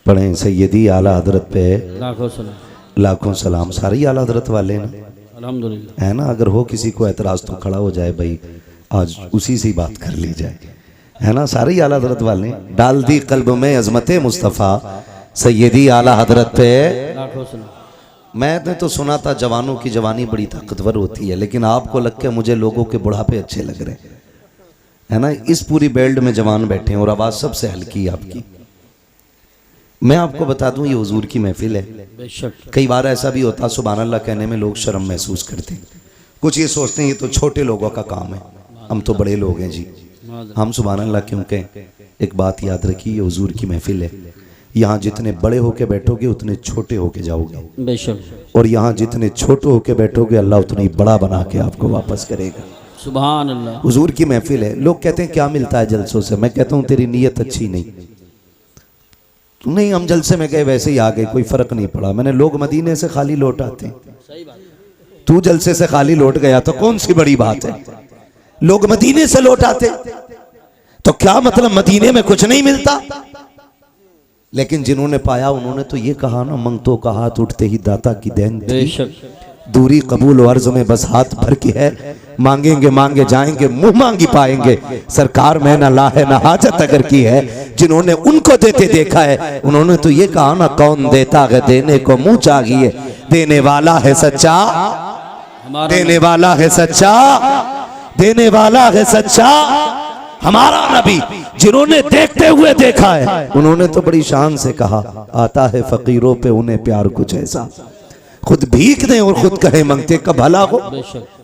पढ़ें, सैयदी आला हजरत पे लाखों सलाम। लाखों सलाम। सारी आला हजरत वाले ना, अल्हम्दुलिल्लाह। है ना। अगर हो किसी को एतराज तो खड़ा हो जाए भाई, आज उसी से बात कर ली जाए, है ना। सारे आला हजरत वाले। डाल दी कल्ब में अज़मत मुस्तफ़ा सैयदी आला हजरत पे। लाखों सलाम। मैंने तो सुना था जवानों की जवानी बड़ी ताकतवर होती है, लेकिन आपको लग के मुझे लोगों के बुढ़ापे अच्छे लग रहे है ना। इस पूरी बेल्ट में जवान बैठे हैं और आवाज़ सबसे हल्की है आपकी। मैं आपको बता दूं ये हुजूर की महफिल है। बेशक। कई बार ऐसा भी होता सुभान अल्लाह कहने में लोग शर्म महसूस करते हैं, कुछ ये सोचते हैं ये तो छोटे लोगों का काम है, हम तो बड़े लोग हैं जी। हम सुभान अल्लाह क्यों कहें। एक बात याद रखिए, ये हुजूर की महफिल है, यहाँ जितने बड़े होके बैठोगे उतने छोटे होके जाओगे, बेशक। और यहाँ जितने छोटे होके बैठोगे अल्लाह उतना ही बड़ा बना के आपको वापस करेगा। सुभान अल्लाह। हुजूर की महफिल है। लोग कहते हैं क्या मिलता है जलसों से, मैं कहता हूँ तेरी नीयत अच्छी नहीं। तू नहीं, हम जलसे में गए वैसे ही आ गए, कोई फर्क नहीं पड़ा। मैंने लोग मदीने से खाली लौट आते हैं, तू जलसे से खाली लौट गया तो कौन सी बड़ी बात है। लोग मदीने से लौट आते तो क्या मतलब मदीने में कुछ नहीं मिलता। लेकिन जिन्होंने पाया उन्होंने तो ये कहा ना, मंगतों का हाथ उठते ही दाता की देन थी। बेशक। दूरी कबूल अर्ज में बस हाथ भर के है, मांगेंगे मांगे जाएंगे मुंह मांगी पाएंगे। सरकार में ना ला है ना हाजत अगर की है, जिन्होंने उनको देते देखा है उन्होंने तो ये कहा ना, कौन देता है देने को मुंह चाहिए, देने वाला है सच्चा, देने वाला है सच्चा, देने वाला है सच्चा हमारा नबी। जिन्होंने देखते हुए देखा है उन्होंने तो बड़ी शान से कहा, आता है फकीरों पे उन्हें प्यार कुछ ऐसा, खुद भीख दें और खुद कहे मंगते का भला हो।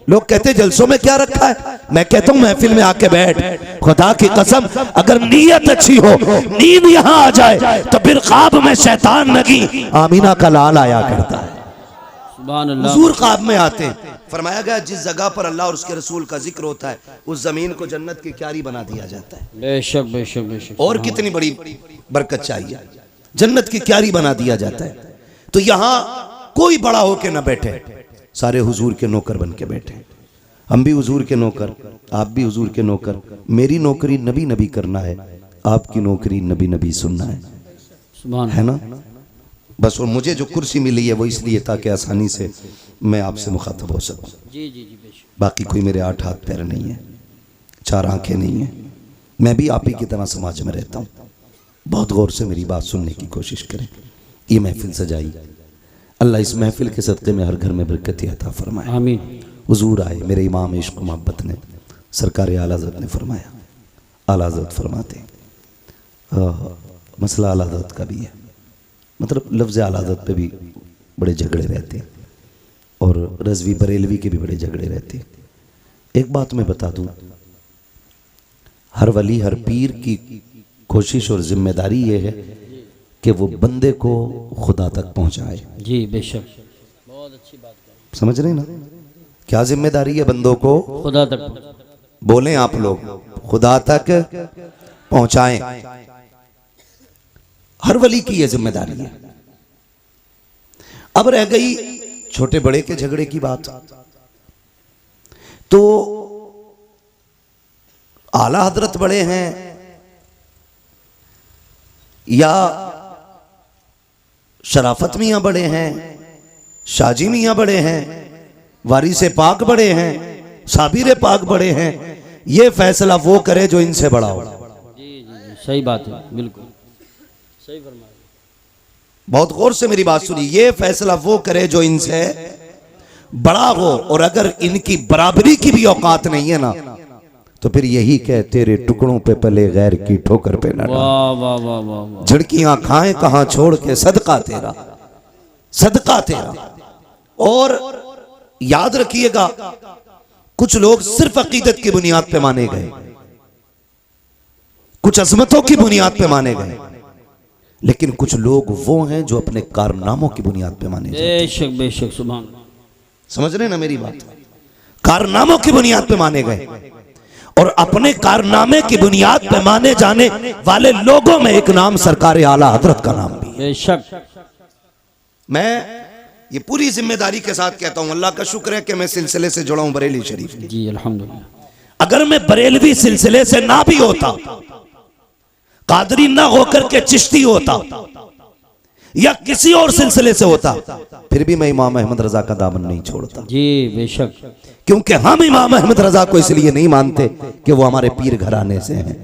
लोग कहते जलसों में क्या रखा है, मैं कहता हूं महफिल में आके बैठ, खुदा की कसम अगर नीयत अच्छी हो, नींद यहां आ जाए तो फिर ख्वाब में शैतान नगी आमीना का लाल आया करता है। सुभान अल्लाह। हुजूर ख्वाब में आते हैं। फरमाया गया जिस जगह पर अल्लाह और उसके रसूल का जिक्र होता है उस जमीन को जन्नत की क्यारी बना दिया जाता है। बेशक बेशक बेशक। और कितनी बड़ी बरकत चाहिए, जन्नत की क्यारी बना दिया जाता है। तो यहां कोई बड़ा होके ना बैठे, सारे हुजूर के नौकर बन के बैठे। हम भी हुजूर के नौकर, आप भी हुजूर के नौकर। मेरी नौकरी नबी नबी करना है, आपकी नौकरी नबी नबी सुनना है, सुभान है ना बस। और मुझे जो कुर्सी मिली है वो इसलिए ताकि आसानी से मैं आपसे मुखातब हो सकूं। जी जी जी बेशक। बाकी कोई मेरे 8 हाथ पैर नहीं है, 4 आंखें नहीं है, मैं भी आप ही की तरह समाज में रहता हूँ। बहुत गौर से मेरी बात सुनने की कोशिश करें। ये महफिल सजाई, अल्लाह इस महफिल के सदक़े में हर घर में बरकत अता फरमाए। आमीन। हुजूर आए, मेरे इमाम इश्क मोहब्बत ने सरकार आला हज़रत ने फरमाया, आला हज़रत फरमाते मसला आला हज़रत का भी है, मतलब लफ्ज़ आला हज़रत पे भी बड़े झगड़े रहते हैं और रज़वी बरेलवी के भी बड़े झगड़े रहते हैं। एक बात मैं बता दूं, हर वली हर पीर की कोशिश और जिम्मेदारी ये है कि वो बंदे को खुदा तक पहुंचाए। जी बेशक। बहुत अच्छी बात है। समझ रहे ना, क्या जिम्मेदारी है बंदों को खुदा तक। बोलें आप लोग, खुदा तक पहुंचाएं। हर वली की यह जिम्मेदारी है। अब रह गई छोटे बड़े के झगड़े की बात, तो आला हजरत बड़े हैं या शराफत मियां बड़े हैं, शाजी मियां बड़े हैं, वारिसे पाक बड़े हैं, साबिर पाक बड़े हैं, ये फैसला वो करे जो इनसे बड़ा हो। जी जी जी सही बात है, बिल्कुल सही फरमाया। बहुत गौर से मेरी बात सुनिए, ये फैसला वो करे जो इनसे बड़ा हो, और अगर इनकी बराबरी की भी औकात नहीं है ना तो फिर यही कह तेरे टुकड़ों पे पले गैर की ठोकर पे ना। वाह वाह वाह वाह वाह। झड़कियां खाएं कहां छोड़ के सदका तेरा, सदका तेरा। और याद रखिएगा, कुछ लोग सिर्फ अकीदत की बुनियाद पे माने गए, कुछ अजमतों की बुनियाद पे माने गए, लेकिन कुछ लोग वो हैं जो अपने कारनामों की बुनियाद पे माने जाते हैं। बेशक बेशक सुभान। समझ रहे ना मेरी बात, कारनामों की बुनियाद पे माने गए, और अपने कारनामे की बुनियाद पे माने जाने वाले लोगों में एक नाम सरकार आला हजरत का नाम भी है। बेशक। मैं ये पूरी जिम्मेदारी के साथ कहता हूं, अल्लाह का शुक्र है कि मैं सिलसिले से जुड़ा हूं बरेली शरीफ। जी अल्हम्दुलिल्लाह। अगर मैं बरेलवी सिलसिले से ना भी होता, कादरी ना होकर के चिश्ती होता या किसी और सिलसिले से होता, फिर भी मैं इमाम अहमद रजा का दामन नहीं छोड़ता। जी बेशक। क्योंकि हम इमाम अहमद रजा को इसलिए नहीं मानते कि वो हमारे पीर घराने से हैं,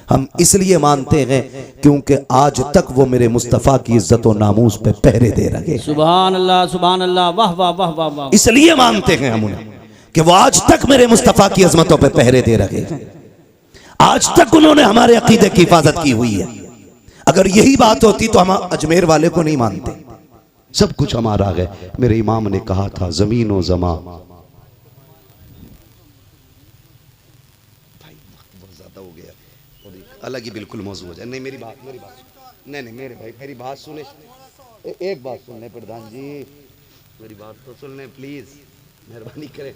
हम इसलिए मानते हैं क्योंकि आज तक वो मेरे मुस्तफ़ा की इज्जत और नामूस पे पहरे दे रहे। सुभान अल्लाह, वाह वाह वाह वाह वाह। इसलिए मानते हैं हम उन्हें कि वो आज तक मेरे मुस्तफ़ा की अजमतों पे पहरे दे रहे हैं। आज तक उन्होंने हमारे अकीदे की हिफाजत की हुई है। अगर यही बात होती तो हम अजमेर वाले को नहीं मानते। सब कुछ हमारा है। मेरे इमाम ने कहा था जमीन और जमा, अलग ही बिल्कुल मौजूद हो जाए। नहीं मेरी बात नहीं मेरे भाई मेरी बात सुने, एक बात सुन ले प्रधान जी, मेरी बात तो सुन ले प्लीज, मेहरबानी करें।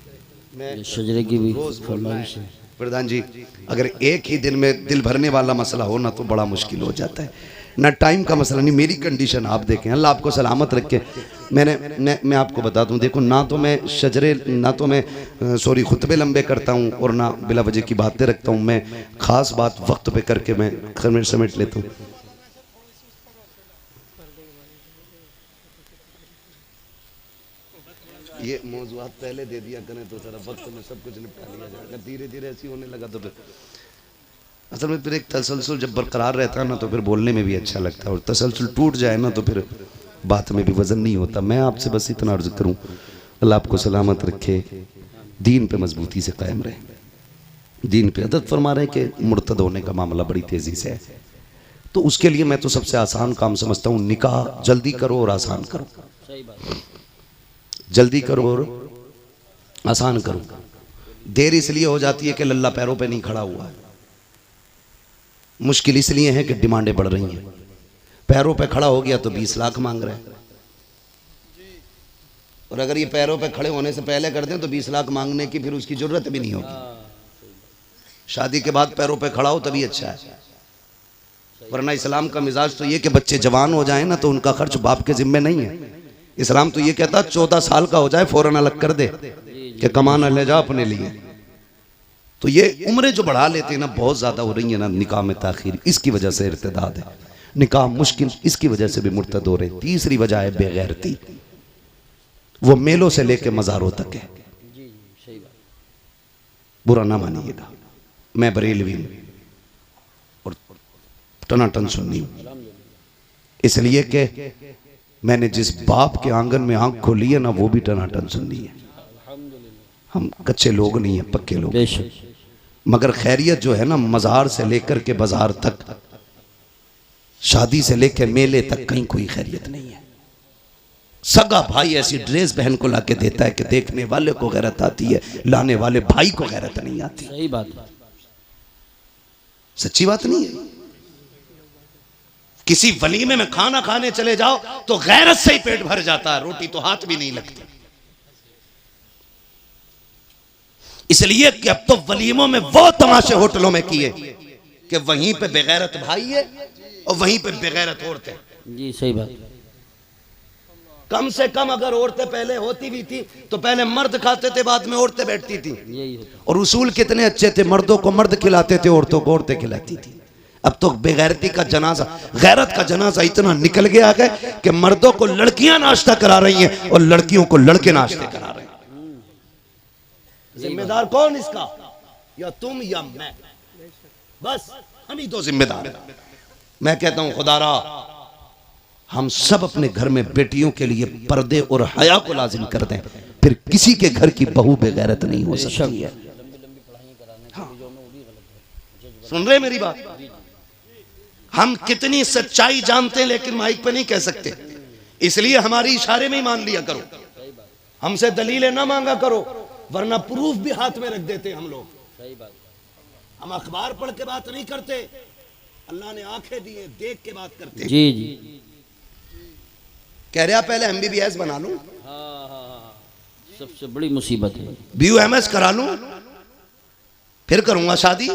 मैं शजरे की भी रोज बोलना है प्रधान जी, अगर एक ही दिन में दिल भरने वाला मसला हो ना तो बड़ा मुश्किल हो जाता है ना, टाइम का मसला नहीं। मेरी कंडीशन आप देखें, अल्लाह आपको सलामत रखे। मैं आपको बता दूं, देखो ना तो मैं शजरे ना तो मैं खुतबे लंबे करता हूं और ना बिला वजह की बातें रखता हूं। मैं ख़ास बात वक्त पे करके मैं समेट लेता हूं। ये मौजूद पहले दे दिया करें तो जरा वक्त में सब कुछ निपटा लिया जाए। अगर धीरे धीरे ऐसी होने लगा तो फिर असल में फिर एक तसलसल जब बरकरार रहता है ना तो फिर बोलने में भी अच्छा लगता है, और तसलसल टूट जाए ना तो फिर बात में भी वजन नहीं होता। मैं आपसे बस इतना अर्ज करूं, अल्लाह आपको सलामत रखे, दीन पे मजबूती से कायम रहे। दीन पे अदद फरमा रहे कि मुर्तद होने का मामला बड़ी तेज़ी से है, तो उसके लिए मैं तो सबसे आसान काम समझता हूँ, निकाह जल्दी करो और आसान करो। जल्दी करो और आसान करो। देर इसलिए हो जाती है कि लल्ला पैरों पे नहीं खड़ा हुआ है। मुश्किल इसलिए है कि डिमांडें बढ़ रही हैं। पैरों पे खड़ा हो गया तो 20 लाख मांग रहे हैं, और अगर ये पैरों पे खड़े होने से पहले कर दें तो 20 लाख मांगने की फिर उसकी जरूरत भी नहीं होगी। शादी के बाद पैरों पे खड़ा हो तभी अच्छा है, वरना इस्लाम का मिजाज तो ये कि बच्चे जवान हो जाएं ना तो उनका खर्च बाप के जिम्मे नहीं है। इस्लाम तो ये कहता 14 साल का हो जाए फौरन अलग कर दे कि कमाना ले जा अपने लिए। तो ये उम्रें जो बढ़ा लेते हैं ना, बहुत ज़्यादा हो रही है ना निकाह में ताखीर, इसकी वजह से इर्तिदाद है। निकाह मुश्किल इसकी वजह से भी मुर्तद हो रहे। तीसरी वजह है बेगैरती, वो मेलों से लेके मज़ारों तक है। बुरा ना मानिएगा, मैं बरेलवी हूँ और टनाटन सुन्नी हूँ, इसलिए कि मैंने जिस बाप के आंगन में आंख खोली है ना वो भी टनाटन सुन्नी है। हम कच्चे लोग नहीं हैं, पक्के लोग। मगर खैरियत जो है ना, मज़ार से लेकर के बाजार तक, शादी से लेकर मेले तक कहीं कोई खैरियत नहीं है। सगा भाई ऐसी ड्रेस बहन को लाके देता है कि देखने वाले को गैरत आती है, लाने वाले भाई को गैरत नहीं आती। सही बात, सच्ची बात नहीं है। किसी वलीमे में खाना खाने चले जाओ तो गैरत से ही पेट भर जाता है, रोटी तो हाथ भी नहीं लगती। इसलिए कि अब तो वलीमों में वो तमाशे होटलों में किए कि वहीं पे बेगैरत भाई है और वहीं पे बेगैरत औरतें। जी सही बात। कम से कम अगर औरतें पहले होती भी थी तो पहले मर्द खाते थे, बाद में औरतें बैठती थी। यही होता। और उसूल कितने अच्छे थे, मर्दों को मर्द खिलाते थे, औरतों को औरतें खिलाती थी। अब तो बेगैरती का जनाजा, गैरत का जनाजा इतना निकल गया है कि मर्दों को लड़कियां नाश्ता करा रही हैं और लड़कियों को लड़के नाश्ते करा रहे हैं। जिम्मेदार कौन इसका? या तुम या मैं, बस हम ही दो जिम्मेदार हैं। मैं कहता हूं खुदारा हम सब अपने घर में बेटियों के लिए पर्दे और हया को लाजिम कर दें, फिर किसी के घर की बहू बेगैरत नहीं हो सकती है। हाँ। सुन रहे मेरी बात? हम कितनी सच्चाई जानते हैं लेकिन माइक पे नहीं कह सकते, इसलिए हमारी इशारे में ही मान लिया करो। हमसे दलीलें ना मांगा करो, वरना प्रूफ भी हाथ में रख देते हम लोग। सही बात। हम अखबार पढ़ के बात नहीं करते, अल्लाह ने आंखें दी हैं, देख के बात करते। जी जी। कह रहा पहले MBBS बना लूं, हाँ, सबसे बड़ी मुसीबत है। BUMS करा लूं, फिर करूंगा शादी।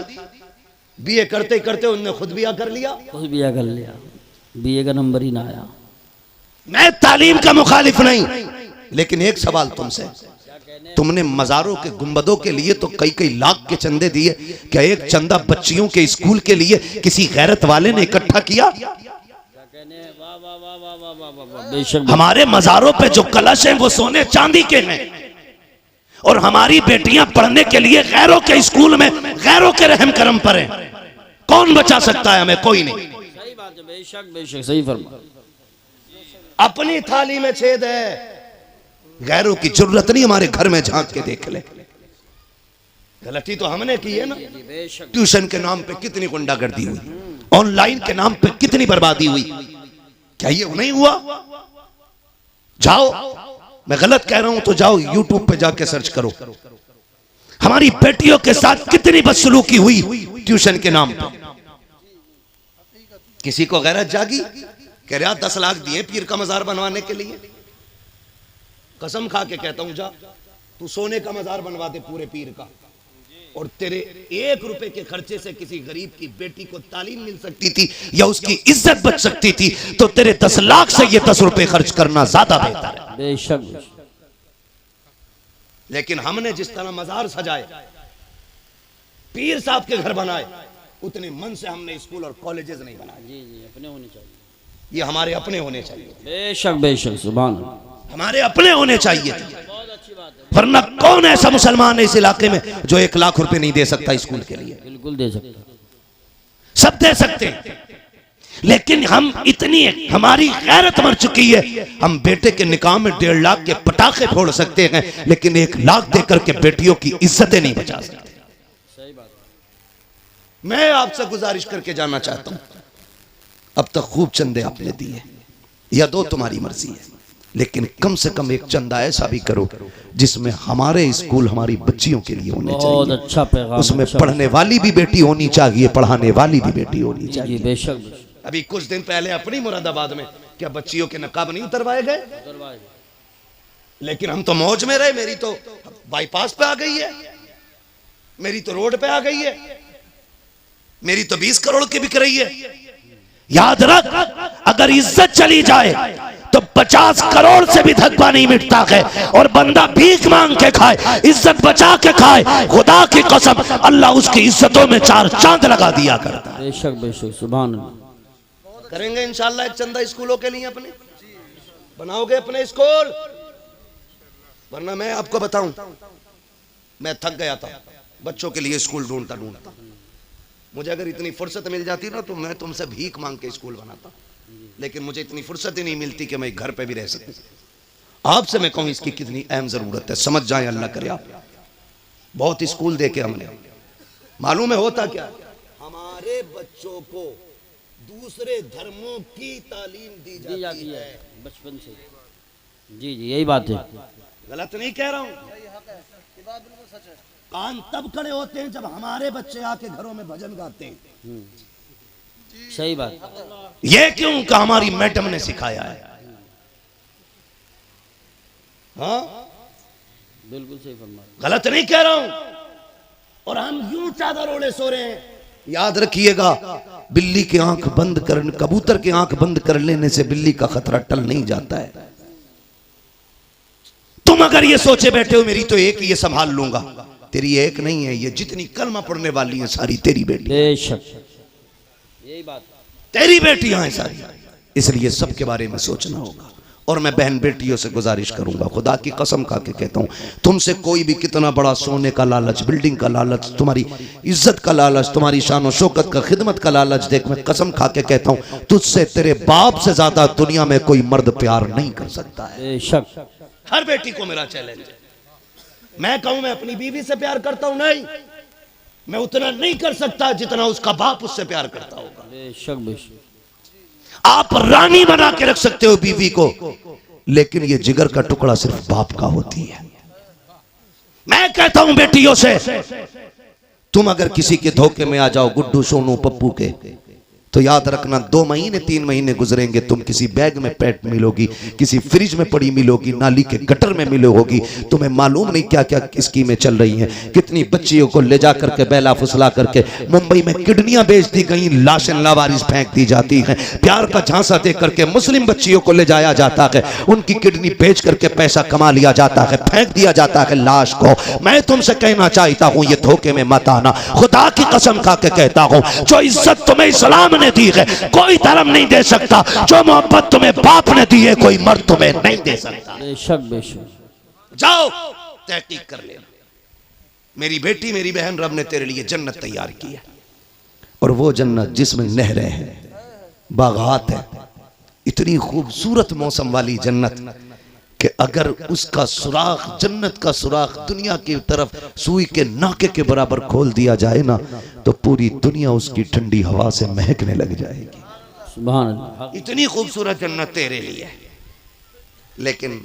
BA करते करते उन्होंने खुद बिया कर लिया। खुद बिया कर लिया, BA का नंबर ही ना आया। मैं तालीम का मुखालिफ नहीं, लेकिन एक सवाल तुमसे, तुमने मज़ारों के गुंबदों के लिए तो कई कई लाख के चंदे दिए, क्या एक चंदा बच्चियों के स्कूल के लिए किसी गैरत वाले ने इकट्ठा किया? हमारे मज़ारों पे जो कलश हैं वो सोने चांदी के हैं, और हमारी बेटियां पढ़ने के लिए गैरों के स्कूल में गैरों के रहम करम पर हैं। कौन बचा सकता है हमें? कोई नहीं। सही बात है, बेशक बेशक सही फरमा। अपनी थाली में छेद है, गैरों की जरूरत नहीं हमारे घर में झांक के देख ले। गलती तो हमने की है ना। ट्यूशन के नाम पे कितनी गुंडागर्दी हुई, ऑनलाइन के नाम पे कितनी बर्बादी हुई, क्या ये नहीं हुआ? जाओ, मैं गलत कह रहा हूं तो जाओ यूट्यूब पे जाके सर्च करो। हमारी बेटियों के साथ कितनी बदसलूकी हुई ट्यूशन के नाम पे। किसी को गैरत जागी, कह रहा 10 लाख दिए पीर का मजार बनवाने के लिए। कसम खा के कहता हूं, जा तू सोने का मजार बनवा दे पूरे पीर का, और तेरे 1 रुपए के खर्चे से किसी गरीब की बेटी को तालीम मिल सकती थी या उसकी इज्जत बच सकती थी, तो तेरे 10 लाख से ये 10 रुपए खर्च करना ज्यादा बेहतर है। बेशक। लेकिन हमने जिस तरह मजार सजाए, पीर साहब के घर बनाए, उतने मन से हमने स्कूल और कॉलेजेस नहीं बनाए। जी जी, अपने होने चाहिए, ये हमारे अपने होने चाहिए। बेशक बेशक, सुभान अल्लाह, हमारे अपने होने चाहिए। बहुत अच्छी बात है। वरना कौन ऐसा मुसलमान है इस इलाके में जो 1 लाख रुपए नहीं दे सकता स्कूल के लिए? बिल्कुल दे सकता, सब दे सकते हैं, लेकिन हम इतनी हमारी गैरत मर चुकी है, हम बेटे के निकाह में 1.5 लाख के पटाखे फोड़ सकते हैं, लेकिन 1 लाख देकर के बेटियों की इज्जतें नहीं बचा सकते। सही बात। मैं आपसे गुजारिश करके जाना चाहता हूं, अब तक खूब चंदे आपने दिए या दो, तुम्हारी मर्जी है, लेकिन कम से कम एक चंदा ऐसा भी करो जिसमें हमारे स्कूल हमारी बच्चियों के लिए होने चाहिए। बहुत अच्छा पैगाम। उसमें पढ़ने वाली भी बेटी होनी चाहिए, पढ़ाने वाली भी बेटी होनी चाहिए। बेशक। अभी कुछ दिन पहले अपनी मुरादाबाद में क्या बच्चियों के नकाब नहीं उतरवाए गए? लेकिन हम तो मौज में रहे। मेरी तो बाईपास पे आ गई है, मेरी तो रोड पे आ गई है, मेरी तो 20 करोड़ की बिक रही है। याद रख, अगर इज्जत चली जाए तो 50 करोड़ से भी धक्का नहीं मिटता है, और बंदा भीख मांग के खाए, इज्जत बचा के खाए, खुदा की कसम अल्लाह उसकी इज्जतों में 4 चांद लगा दिया करता है। बेशक बेशक, सुभान अल्लाह। करेंगे इंशाल्लाह एक चंदा स्कूलों के लिए, अपने बनाओगे अपने स्कूल। वरना मैं आपको बताऊं, मैं थक गया था बच्चों के लिए स्कूल ढूंढता ढूंढता। मुझे अगर इतनी फुर्सत मिल जाती ना तो मैं तुमसे भीख मांग के स्कूल बनाता, लेकिन मुझे इतनी फुर्सत ही नहीं मिलती कि मैं घर पे भी रह सकूं। आपसे मैं कहूं इसकी कितनी अहम जरूरत है, समझ जाए, अल्लाह करे आप। बहुत स्कूल देखे हमने, मालूम है होता क्या, हमारे बच्चों को दूसरे धर्मों की तालीम दी जाती है बचपन से। जी जी, यही बात है। गलत नहीं कह रहा हूं, कान तब खड़े होते हैं जब हमारे बच्चे आके घरों में भजन गाते हैं। सही बात। ये क्यों का हमारी मैडम ने सिखाया है। हाँ, बिल्कुल सही फरमा, गलत नहीं कह रहा हूं। और हम यूं चादर ओढ़े सो रहे हैं। याद रखिएगा, बिल्ली की आंख बंद कर, कबूतर की आंख बंद कर लेने से बिल्ली का खतरा टल नहीं जाता है। तुम अगर ये सोचे बैठे हो मेरी तो एक ये संभाल लूंगा, तेरी एक नहीं है, ये जितनी कलमा पढ़ने वाली है सारी तेरी बेटी। बेशक, यही बात, तेरी बेटियां हैं सारी, इसलिए सबके बारे में सोचना होगा। और मैं बहन बेटियों से गुजारिश करूंगा, खुदा की कसम खा के कहता हूं, तुमसे कोई भी कितना बड़ा सोने का लालच, बिल्डिंग का लालच, तुम्हारी इज्जत का लालच, तुम्हारी शान और शौकत का, खिदमत का लालच देख, मैं कसम खा के कहता हूं, तुझसे तेरे बाप से ज्यादा दुनिया में कोई मर्द प्यार नहीं कर सकता है। बेशक। हर बेटी को मेरा चैलेंज है। मैं कहूं मैं अपनी बीवी से प्यार करता हूं, नहीं, मैं उतना नहीं कर सकता जितना उसका बाप उससे प्यार करता होगा। बेशक बेशक। आप रानी बना के रख सकते हो बीवी को, लेकिन ये जिगर का टुकड़ा सिर्फ बाप का होती है। मैं कहता हूं बेटियों से, तुम अगर किसी के धोखे में आ जाओ, गुड्डू सोनू पप्पू के, तो याद रखना 2 महीने 3 महीने गुजरेंगे, तुम किसी बैग में पैट मिलोगी, किसी फ्रिज में पड़ी मिलोगी, नाली के गटर में मिलोगी। तुम्हें मालूम नहीं क्या क्या स्कीमें चल रही हैं, कितनी बच्चियों को ले जा करके बेला फुसला करके मुंबई में किडनियां बेच दी गई, लाशें लावारिस फेंक दी जाती हैं। प्यार का झांसा दे करके मुस्लिम बच्चियों को ले जाया जाता है, उनकी किडनी बेच करके पैसा कमा लिया जाता है, फेंक दिया जाता है लाश को। मैं तुमसे कहना चाहता हूं, ये धोखे में मत आना। खुदा की कसम खा के कहता हूं, जो इज्जत तुम्हें इस्लाम ने दी है कोई धर्म नहीं दे सकता, जो मोहब्बत तुम्हें बाप ने दी है कोई मर्द तुम्हें नहीं दे सकता। बेशक बेशक। जाओ तहकीक कर लेना, मेरी बेटी मेरी बहन, रब ने तेरे लिए जन्नत तैयार की है। और वो जन्नत जिसमें नहरें हैं, बागात है, इतनी खूबसूरत मौसम वाली जन्नत कि अगर उसका सुराख, जन्नत का सुराख दुनिया की तरफ सुई के नाके के बराबर खोल दिया जाए ना, तो पूरी दुनिया उसकी ठंडी हवा से महकने लग जाएगी। सुभान अल्लाह। इतनी खूबसूरत जन्नत तेरे लिए। लेकिन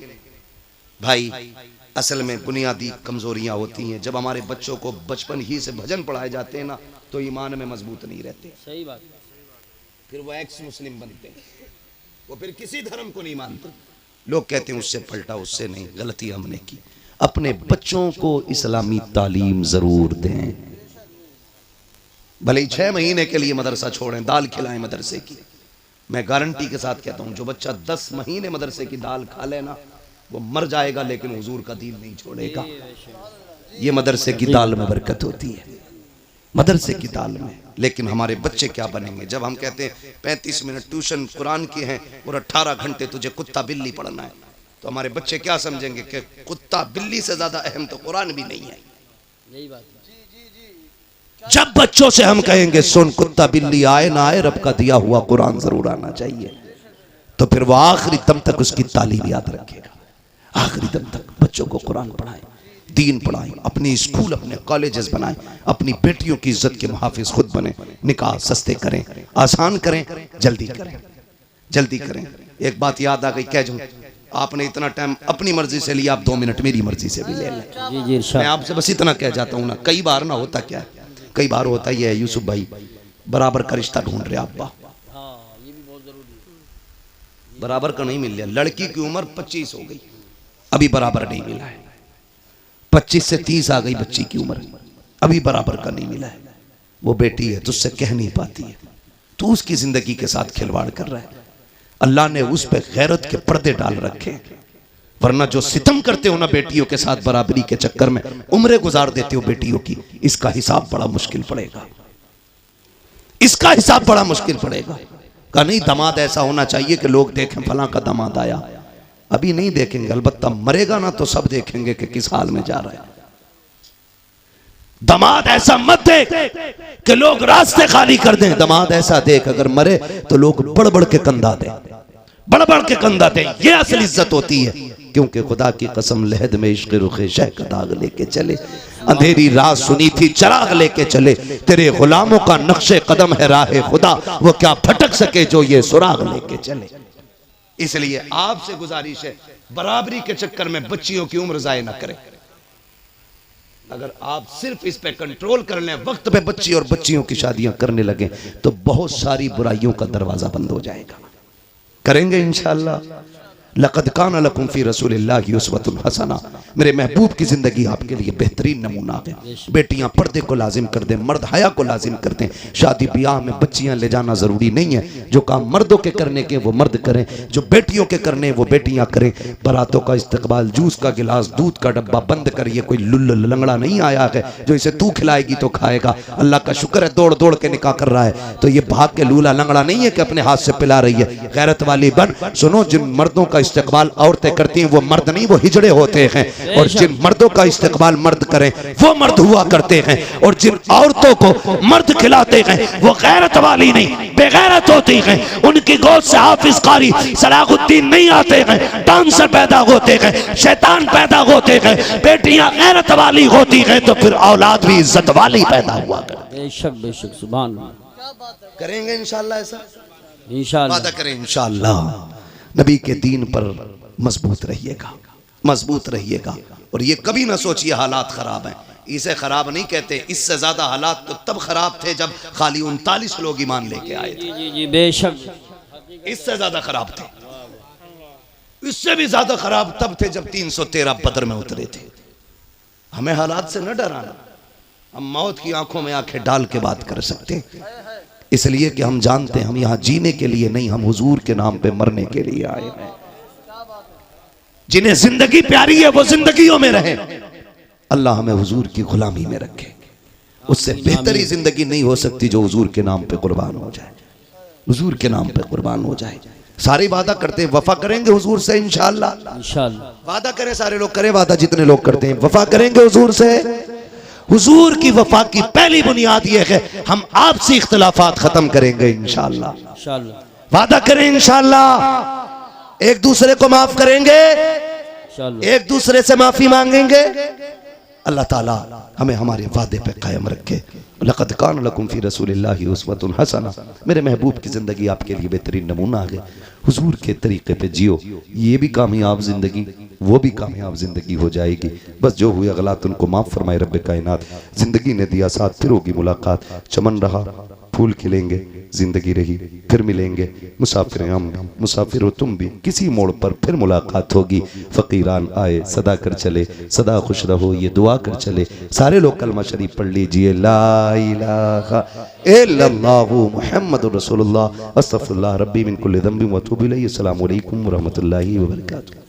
भाई असल में बुनियादी कमजोरियां होती हैं। जब हमारे बच्चों को बचपन ही से भजन पढ़ाए जाते हैं ना, तो ईमान में मजबूत नहीं रहते। सही बात। फिर वो एक्स मुस्लिम बनते हैं, वो फिर किसी धर्म को नहीं मानते। लोग कहते हैं उससे पलटा, उससे नहीं, गलती हमने की। अपने बच्चों को इस्लामी तालीम जरूर दें, भले ही 6 महीने के लिए मदरसा छोड़ें, दाल खिलाएं मदरसे की। मैं गारंटी के साथ कहता हूं, जो बच्चा 10 महीने मदरसे की दाल खा लेना, वो मर जाएगा लेकिन हुजूर का दीन नहीं छोड़ेगा। ये मदरसे की दाल में बरकत होती है, मदरसे की दाल में। लेकिन हमारे बच्चे क्या बनेंगे? जब हम कहते हैं 35 मिनट ट्यूशन कुरान की हैं और 18 घंटे तुझे कुत्ता बिल्ली पढ़ना है, तो हमारे बच्चे क्या समझेंगे कि कुत्ता बिल्ली से ज्यादा अहम तो कुरान भी नहीं है। यही बात। जब बच्चों से हम कहेंगे सुन, कुत्ता बिल्ली आए ना आए, रब का दिया हुआ कुरान जरूर आना चाहिए, तो फिर वो आखिरी दम तक उसकी तालीम याद रखेगा। आखिरी दम तक बच्चों को कुरान पढ़ाएं, दीन पढ़ाएं, अपने स्कूल, अपने कॉलेजेस बनाएं, अपनी बेटियों की इज्जत के मुहाफिज खुद बने, निकाह सस्ते करें, आसान करें, जल्दी करें, जल्दी करें। एक बात याद आ गई, कह दूं, आपने इतना टाइम अपनी मर्जी से लिया, आप 2 मिनट मेरी मर्जी से भी ले लें। जी जी मैं आपसे बस इतना कह जाता हूँ ना, कई बार ना होता क्या है, कई बार होता ही है, यूसुफ भाई बराबर का रिश्ता ढूंढ रहे अब्बा, ये भी बहुत जरूरी है। बराबर का नहीं मिल रहा। लड़की की उम्र 25 हो गई, अभी बराबर नहीं मिला है। 25 से 30 आ गई बच्ची की उम्र, अभी बराबर का नहीं मिला है। वो बेटी है, तुझसे कह नहीं पाती है, तू उसकी जिंदगी के साथ खिलवाड़ कर रहा है। अल्लाह ने उस पे गैरत के पर्दे डाल रखे, वरना जो सितम करते हो ना बेटियों के साथ बराबरी के चक्कर में, उम्रें गुजार देते हो बेटियों की, इसका हिसाब बड़ा मुश्किल पड़ेगा, इसका हिसाब बड़ा मुश्किल पड़ेगा। का नहीं, दामाद ऐसा होना चाहिए कि लोग देखें फलां का दामाद आया। अभी नहीं देखेंगे, अलबत्ता मरेगा ना तो सब देखेंगे कि किस हाल में जा रहा है। दामाद ऐसा मत देख कि लोग रास्ते खाली कर दें, दामाद ऐसा देख अगर मरे तो लोग बढ़ बढ़ के कंधा दें, बढ़ बढ़ के कंधा दें। ये असल इज्जत होती है, क्योंकि खुदा की कसम लहद में इश्क़ रुखे शह का दाग लेके चले, अंधेरी रात सुनी थी चराग लेके चले, तेरे गुलामों का नक्शे कदम है राह खुदा, वो क्या भटक सके जो ये सुराग लेके चले। इसलिए आपसे गुजारिश है, बराबरी के चक्कर में बच्चियों की उम्र जाया ना करें। अगर आप सिर्फ इस पे कंट्रोल कर लें, वक्त पे बच्ची और बच्चियों की शादियां करने लगे, तो बहुत सारी बुराइयों का दरवाजा बंद हो जाएगा। करेंगे इंशाअल्लाह। लक़द कान लकुम फ़ी रसूलिल्लाहि उस्वतुन हसना, मेरे महबूब की जिंदगी आपके लिए बेहतरीन नमूना है। बेटियां पर्दे को लाजिम कर दें, मर्द हया को लाजिम कर दें। शादी ब्याह में बच्चियां ले जाना जरूरी नहीं है, जो काम मर्दों के करने के वो मर्द करें, जो बेटियों के करने वो बेटियां करें। बारातों का इस्तकबाल, जूस का गिलास, दूध का डब्बा बंद करिए। कोई लुल्ल लंगड़ा नहीं आया है जो इसे तू खिलाएगी तो खाएगा। अल्लाह का शुक्र है दौड़ दौड़ के निकाह कर रहा है, तो ये भाग के लूला लंगड़ा नहीं है कि अपने हाथ से पिला रही है। गैरत वाली बन। सुनो, जिन मर्दों का इस्तकबाल औरतें करती हैं वो मर्द नहीं, वो हिजड़े होते हैं, और जिन मर्दों का इस्तकबाल मर्द करें वो मर्द हुआ करते हैं, और जिन औरतों को मर्द खिलाते हैं वो गैरत वाली नहीं, बेगैरत होती हैं। उनकी गोद से हाफिज कारी सलाहुद्दीन नहीं आते हैं, डांसर पैदा होते हैं, शैतान पैदा होते हैं। बेटियां गैरत वाली होती हैं तो फिर औलाद भी इज्जत वाली पैदा हुआ करती है। बेशक बेशक, सुभान अल्लाह। करेंगे इंशाअल्लाह, ऐसा इंशाअल्लाह वादा करें इंशाअल्लाह। नबी के दीन पर मजबूत रहिएगा, मजबूत रहिएगा। और ये कभी ना सोचिए हालात खराब हैं, इसे खराब नहीं कहते। इससे ज्यादा हालात तो तब खराब थे जब खाली 39 लोग ईमान लेके आए थे। जी जी बेशक, इससे ज्यादा खराब थे, इससे भी ज्यादा खराब तब थे जब 313 बदर में उतरे थे। हमें हालात से न डराना, हम मौत की आंखों में आंखें डाल के बात कर सकते हैं, इसलिए कि हम जानते हैं हम यहाँ जीने के लिए नहीं, हम हुजूर के नाम पे मरने के लिए आए हैं। जिन्हें जिंदगी प्यारी है वो जिंदगियों में रहे। अल्लाह हमें हुजूर की गुलामी में रखे। उससे बेहतरी जिंदगी नहीं हो सकती जो हुजूर के नाम पे कुर्बान हो जाए, हुजूर के नाम पे कुर्बान हो जाए। सारे वादा करते हैं वफा करेंगे हुजूर से इंशाअल्लाह। इंशाअल्लाह वादा करें, सारे लोग करें वादा, जितने लोग करते हैं वफा करेंगे हुजूर से, हुजूर की वफा की पहली बुनियाद यह है हम आपसी इख्तिलाफात खत्म करेंगे इंशाअल्लाह। इंशाअल्लाह वादा करें इंशाअल्लाह, एक दूसरे को माफ करेंगे, इंशाअल्लाह। एक दूसरे से माफी मांगेंगे। अल्लाह ताला हमें हमारे वादे पे कायम रखे। लक़द कान लकुम फी रसूलिल्लाहि उस्वतुन हसना, मेरे महबूब की ज़िंदगी आपके लिए बेहतरीन नमूना है। हुजूर के तरीके पे जियो, ये भी कामयाब ज़िंदगी, वो भी कामयाब ज़िंदगी हो जाएगी। बस जो हुए गलत उनको माफ़ फरमाए रब्बे कायनात। ज़िंदगी ने दिया साथ, फिर होगी मुलाकात। चमन रहा, फूल खिलेंगे, जिंदगी रही, फिर मिलेंगे। मुसाफिर हम, मुसाफिर हो तुम भी, किसी मोड़ पर फिर मुलाकात होगी। फ़कीरान आए सदा कर चले, सदा खुश रहो ये दुआ कर चले। सारे लोग कलमा शरीफ पढ़ लीजिए, ला इलाहा इल्लल्लाहु मुहम्मदुर रसूलुल्लाह, अस्तगफिरुल्लाह रब्बी मिन कुल्लि ज़ंबिन व अतूबु इलैहि। अस्सलामु अलैकुम व रहमतुल्लाहि व बरकातुहू।